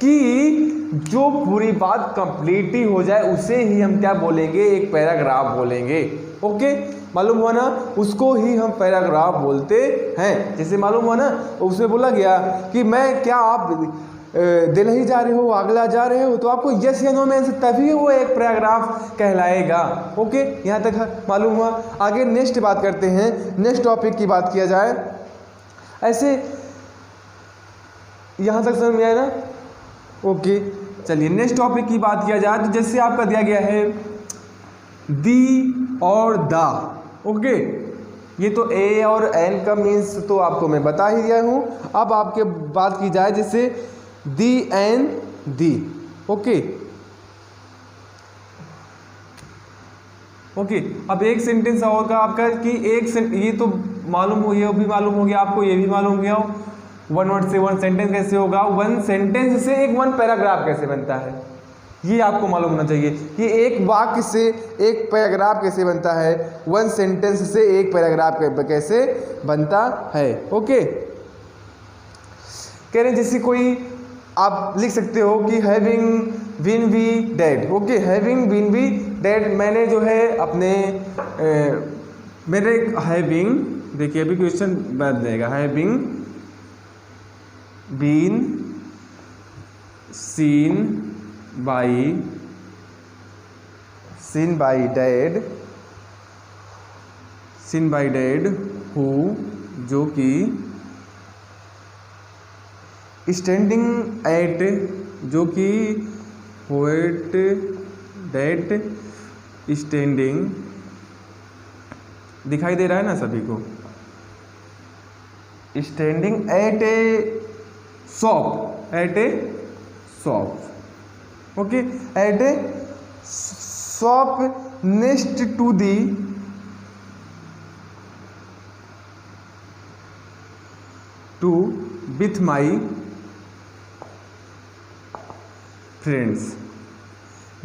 कि जो पूरी बात कंप्लीटली हो जाए, उसे ही हम क्या बोलेंगे, एक पैराग्राफ बोलेंगे, ओके। मालूम हुआ ना, उसको ही हम पैराग्राफ बोलते हैं। जैसे मालूम हुआ ना, उसमें बोला गया कि मैं क्या, आप दिल्ली जा रहे हो, आगरा जा रहे हो, तो आपको यस या नो में से तभी वो एक पैराग्राफ कहलाएगा, ओके। यहाँ तक मालूम हुआ। आगे नेक्स्ट बात करते हैं, नेक्स्ट टॉपिक की बात किया जाए। ऐसे यहाँ तक समझ में आया ना, ओके। चलिए नेक्स्ट टॉपिक की बात किया जाए तो जैसे आपका दिया गया है दी और दा, ओके। ये तो ए और एन का मीन्स तो आपको मैं बता ही दिया हूँ। अब आपके बात की जाए जैसे दी एंड दी, ओके, ओके। अब एक सेंटेंस होगा आपका कि ये तो मालूम हो, ये भी मालूम हो गया आपको, ये भी मालूम हो गया। वन वर्ड से वन सेंटेंस कैसे होगा, वन सेंटेंस से एक वन पैराग्राफ कैसे बनता है, ये आपको मालूम होना चाहिए कि एक वाक्य से एक पैराग्राफ कैसे बनता है, वन सेंटेंस से एक पैराग्राफ कैसे बनता है, ओके। कह रहे जैसे कोई आप लिख सकते हो कि having been be dead, okay, having been be dead. मैंने जो है अपने मेरे हैविंग, देखिए अभी क्वेश्चन बदल जाएगा, having been seen by dead who, जो कि स्टैंडिंग एट, जो कि पोएट डेट स्टैंडिंग, दिखाई दे रहा है ना सभी को, standing at a shop, okay, at a shop next to the with my friends.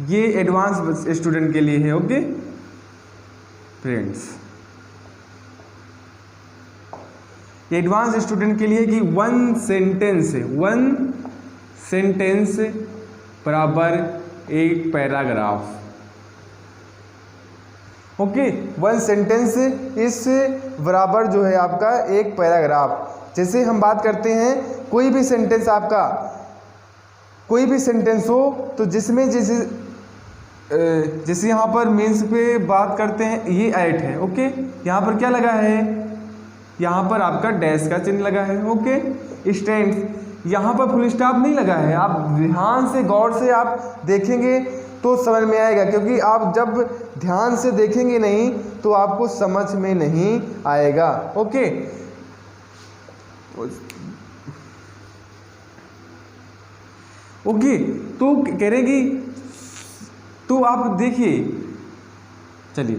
ये एडवांस स्टूडेंट के लिए है, ओके फ्रेंड्स। ये एडवांस स्टूडेंट के लिए कि वन सेंटेंस बराबर एक पैराग्राफ, ओके। वन सेंटेंस इस बराबर जो है आपका एक पैराग्राफ। जैसे हम बात करते हैं कोई भी सेंटेंस आपका, कोई भी सेंटेंस हो तो जिसमें जैसे यहाँ पर मीन्स पे बात करते हैं, ये ऐट है, ओके। यहाँ पर क्या लगा है, यहाँ पर आपका डैश का चिन्ह लगा है, ओके। स्टैंड, यहाँ पर फुल स्टॉप नहीं लगा है। आप ध्यान से गौर से आप देखेंगे तो समझ में आएगा, क्योंकि आप जब ध्यान से देखेंगे नहीं तो आपको समझ में नहीं आएगा, ओके। ओके, तो कह रहे कि तो आप देखिए, चलिए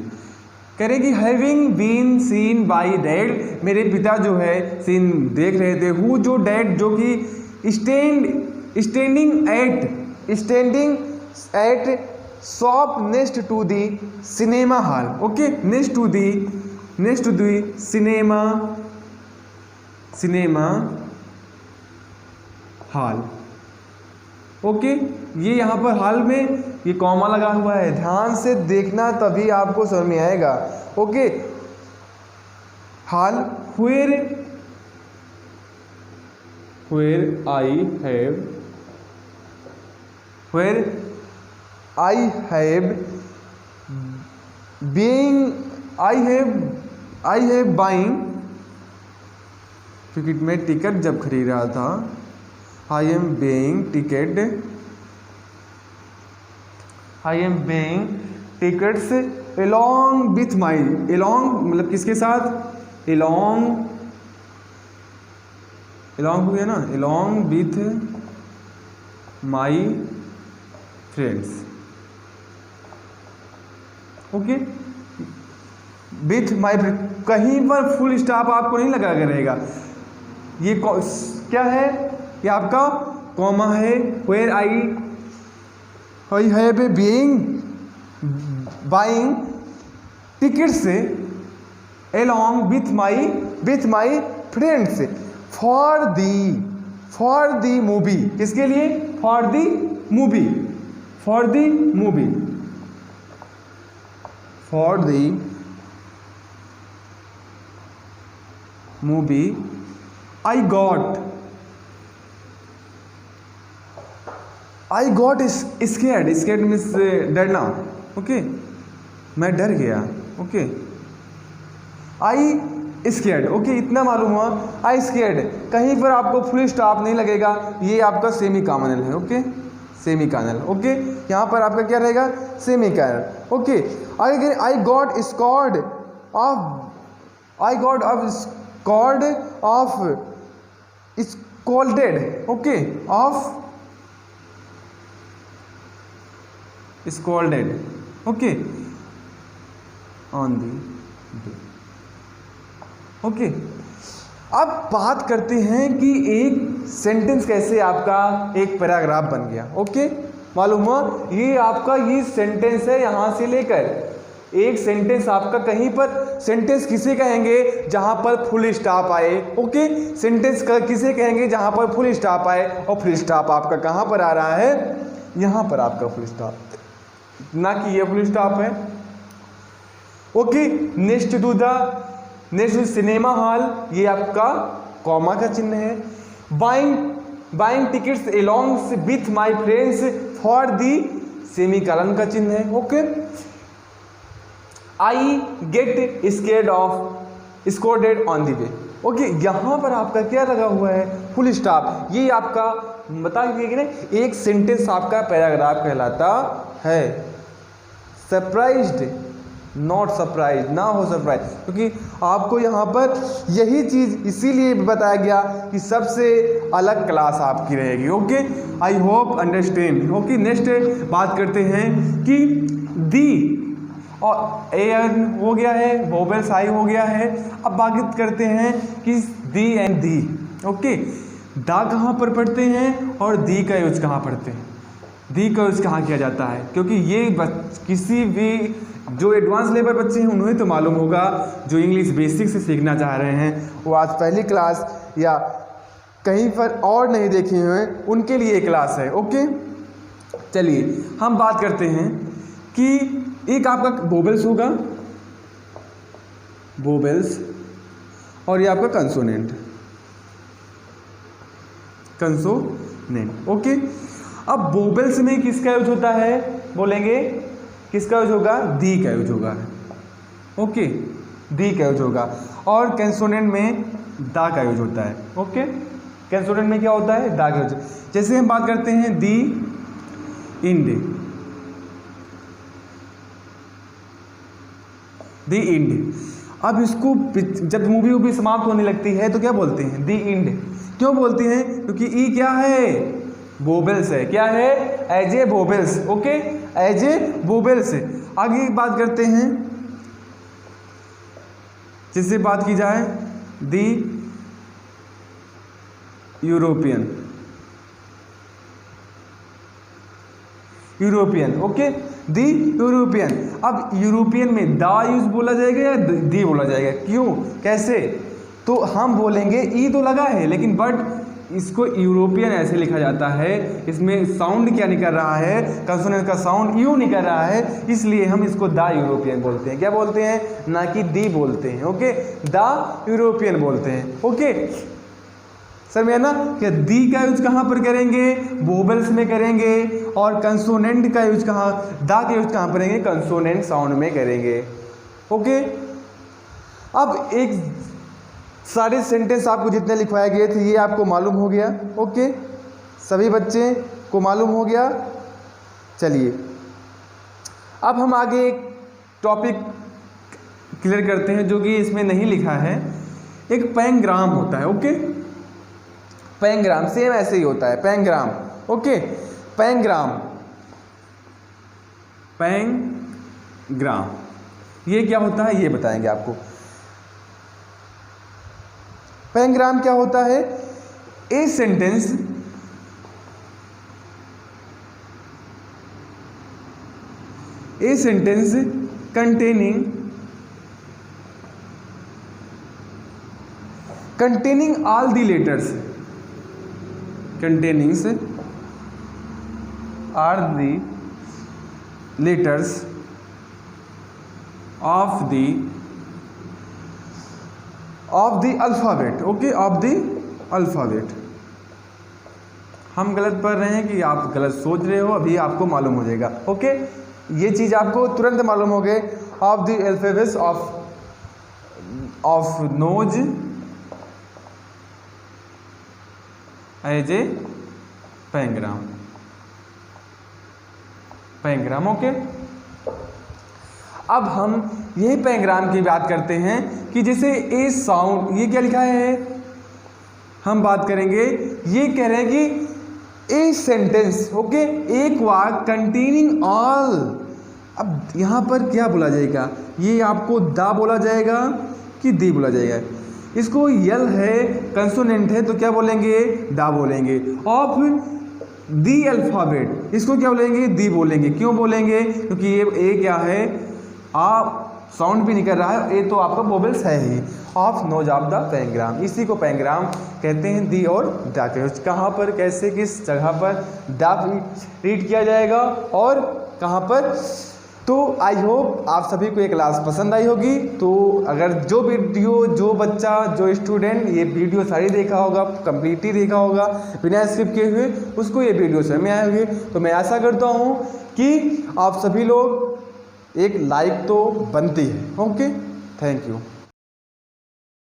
कह रहे कि having been seen by dad, मेरे पिता जो है सीन देख रहे थे, हु जो डैड जो कि standing at, standing at shop next to the cinema hall. Okay, next to the cinema hall. Okay, ये यहाँ पर हाल में ये कॉमा लगा हुआ है, ध्यान से देखना तभी आपको समझ में आएगा। Okay, hall where I have buying, क्योंकि मैं टिकट जब खरीद रहा था, I am buying tickets along with my, along मतलब किसके साथ, along हो गया ना, along with my friends। Okay, with my, कहीं पर फुल स्टॉप आपको नहीं लगा रहेगा। ये क्या है, ये आपका कॉमा है। Where I have buying tickets along with my friends for the movie। किसके लिए, for the movie I got scared means डरना। ओके, मैं डर गया। ओके, आई स्केर्ड। ओके, इतना मालूम हुआ, आई स्केर्ड। कहीं पर आपको फुल स्टॉप नहीं लगेगा, ये आपका सेमी कॉनल है। Okay, semicolon. ओके, यहाँ पर आपका क्या रहेगा, semicolon. Okay, I got scared of scolded. Okay, of scolded. Okay, on the day. Okay, अब बात करते हैं कि एक सेंटेंस कैसे आपका एक पैराग्राफ बन गया। ओके, मालूम हुआ, ये आपका ये सेंटेंस है, यहाँ से लेकर एक सेंटेंस आपका, कहीं पर सेंटेंस किसे कहेंगे जहां पर फुल स्टॉप आए। ओके, सेंटेंस किसे कहेंगे जहां पर फुल स्टॉप आए, और फुल स्टॉप आपका कहां पर आ रहा है, यहां पर आपका फुल स्टॉप, ना कि ये फुल स्टॉप है। ओके, नेक्स्ट सिनेमा हॉल, ये आपका कॉमा का चिन्ह है। Buying tickets along with my friends for the semicolon का चिन्ह है। Okay, I get scared of scolded on the way. Okay, यहाँ पर आपका क्या लगा हुआ है, फुल स्टॉप। ये आपका बता दीजिए ना, एक सेंटेंस आपका पैराग्राफ कहलाता है। सरप्राइज्ड, नॉट सरप्राइज, ना हो सरप्राइज, क्योंकि आपको यहाँ पर यही चीज़ इसीलिए बताया गया कि सबसे अलग क्लास आपकी रहेगी। Okay, I hope understand. Okay, next बात करते हैं कि दी और एन हो गया है, वोवेल्स आई हो गया है। अब बात करते हैं कि दी एंड दी। ओके, दा कहाँ पर पढ़ते हैं और दी का यूज कहाँ पढ़ते हैं, दी का यूज कहाँ किया जाता है, क्योंकि ये किसी भी जो एडवांस लेवल बच्चे हैं उन्हें तो मालूम होगा, जो इंग्लिश बेसिक से सीखना चाह रहे हैं वो आज पहली क्लास या कहीं पर और नहीं देखे हुए उनके लिए क्लास है। ओके, चलिए हम बात करते हैं कि एक आपका वोवेल्स होगा, वोवेल्स, और ये आपका कंसोनेंट। ओके, अब वोवेल्स में किसका यूज होता है, बोलेंगे किसका यूज होगा, दी का यूज होगा। ओके, दी का यूज होगा, और कंसोनेंट में दा का यूज होता है। ओके, कंसोनेंट में क्या होता है, दा का यूज। जैसे हम बात करते हैं दी इंड। अब इसको जब मूवी समाप्त होने लगती है तो क्या बोलते हैं, दी इंड। क्यों बोलते हैं, क्योंकि ई क्या है, वोवेल्स है। क्या है, as a vowels. Okay, as a vowels. आगे बात करते हैं, जिससे बात की जाए the European, okay, the European. अब यूरोपियन में दा यूज बोला जाएगा या दी बोला जाएगा, क्यों, कैसे? तो हम बोलेंगे ई तो लगा है, लेकिन बट इसको यूरोपियन ऐसे लिखा जाता है, इसमें साउंड क्या नहीं कर रहा है, कंसोनेंट का साउंड यू नहीं कर रहा है, इसलिए हम इसको द यूरोपियन बोलते हैं। क्या बोलते हैं? ना कि दी बोलते हैं, ओके, द यूरोपियन बोलते हैं, ओके। सर मैं ना क्या दी का यूज कहाँ पर करेंगे? वोवेल्स में करेंगे, और कंसोनेंट का यूज कहाँ, दा का यूज कहाँ पर करेंगे? कंसोनेंट साउंड में करेंगे, ओके। अब एक सारे सेंटेंस आपको जितने लिखवाए गए थे ये आपको मालूम हो गया, ओके, सभी बच्चे को मालूम हो गया। चलिए अब हम आगे एक टॉपिक क्लियर करते हैं जो कि इसमें नहीं लिखा है। एक पैंग्राम होता है, ओके, पैंग्राम सेम ऐसे ही होता है, पैंग्राम, ओके, पैंग्राम, पैंग्राम ये क्या होता है ये बताएंगे आपको। पैंग्राम क्या होता है? A sentence containing all the letters, containings are the letters of the alphabet, okay, of the alphabet. हम गलत पढ़ रहे हैं कि आप गलत सोच रहे हो, अभी आपको मालूम हो जाएगा, ओके, ये चीज़ आपको तुरंत मालूम हो गए। Of the alphabets of knows as a pangram, pangram, okay. अब हम यही पैंग्राम की बात करते हैं कि जैसे ए साउंड, ये क्या लिखा है, हम बात करेंगे, ये कह रहे हैं कि ए सेंटेंस, ओके, एक वाक्य कंटेनिंग ऑल। अब यहाँ पर क्या बोला जाएगा? ये आपको दा बोला जाएगा कि दी बोला जाएगा? इसको यल है, कंसोनेंट है, तो क्या बोलेंगे? दा बोलेंगे। ऑफ दी अल्फ़ाबेट, इसको क्या बोलेंगे? दी बोलेंगे। क्यों बोलेंगे? क्योंकि ये ए क्या है, आप साउंड भी नहीं कर रहा है, ये तो आपका वोवेल्स है ही। ऑफ नोज ऑफ द पैंग्राम, इसी को पैंग्राम कहते हैं। दी और दा के कहाँ पर, कैसे, किस जगह पर दा रीड किया जाएगा और कहाँ पर। तो आई होप आप सभी को ये क्लास पसंद आई होगी। तो अगर जो वीडियो, जो बच्चा, जो स्टूडेंट ये वीडियो सारी देखा होगा, कंप्लीटली देखा होगा बिना स्किप किए हुए, उसको ये वीडियो समझ में आए होगी। तो मैं आशा करता हूँ कि आप सभी लोग एक लाइक तो बनती है, ओके, थैंक यू।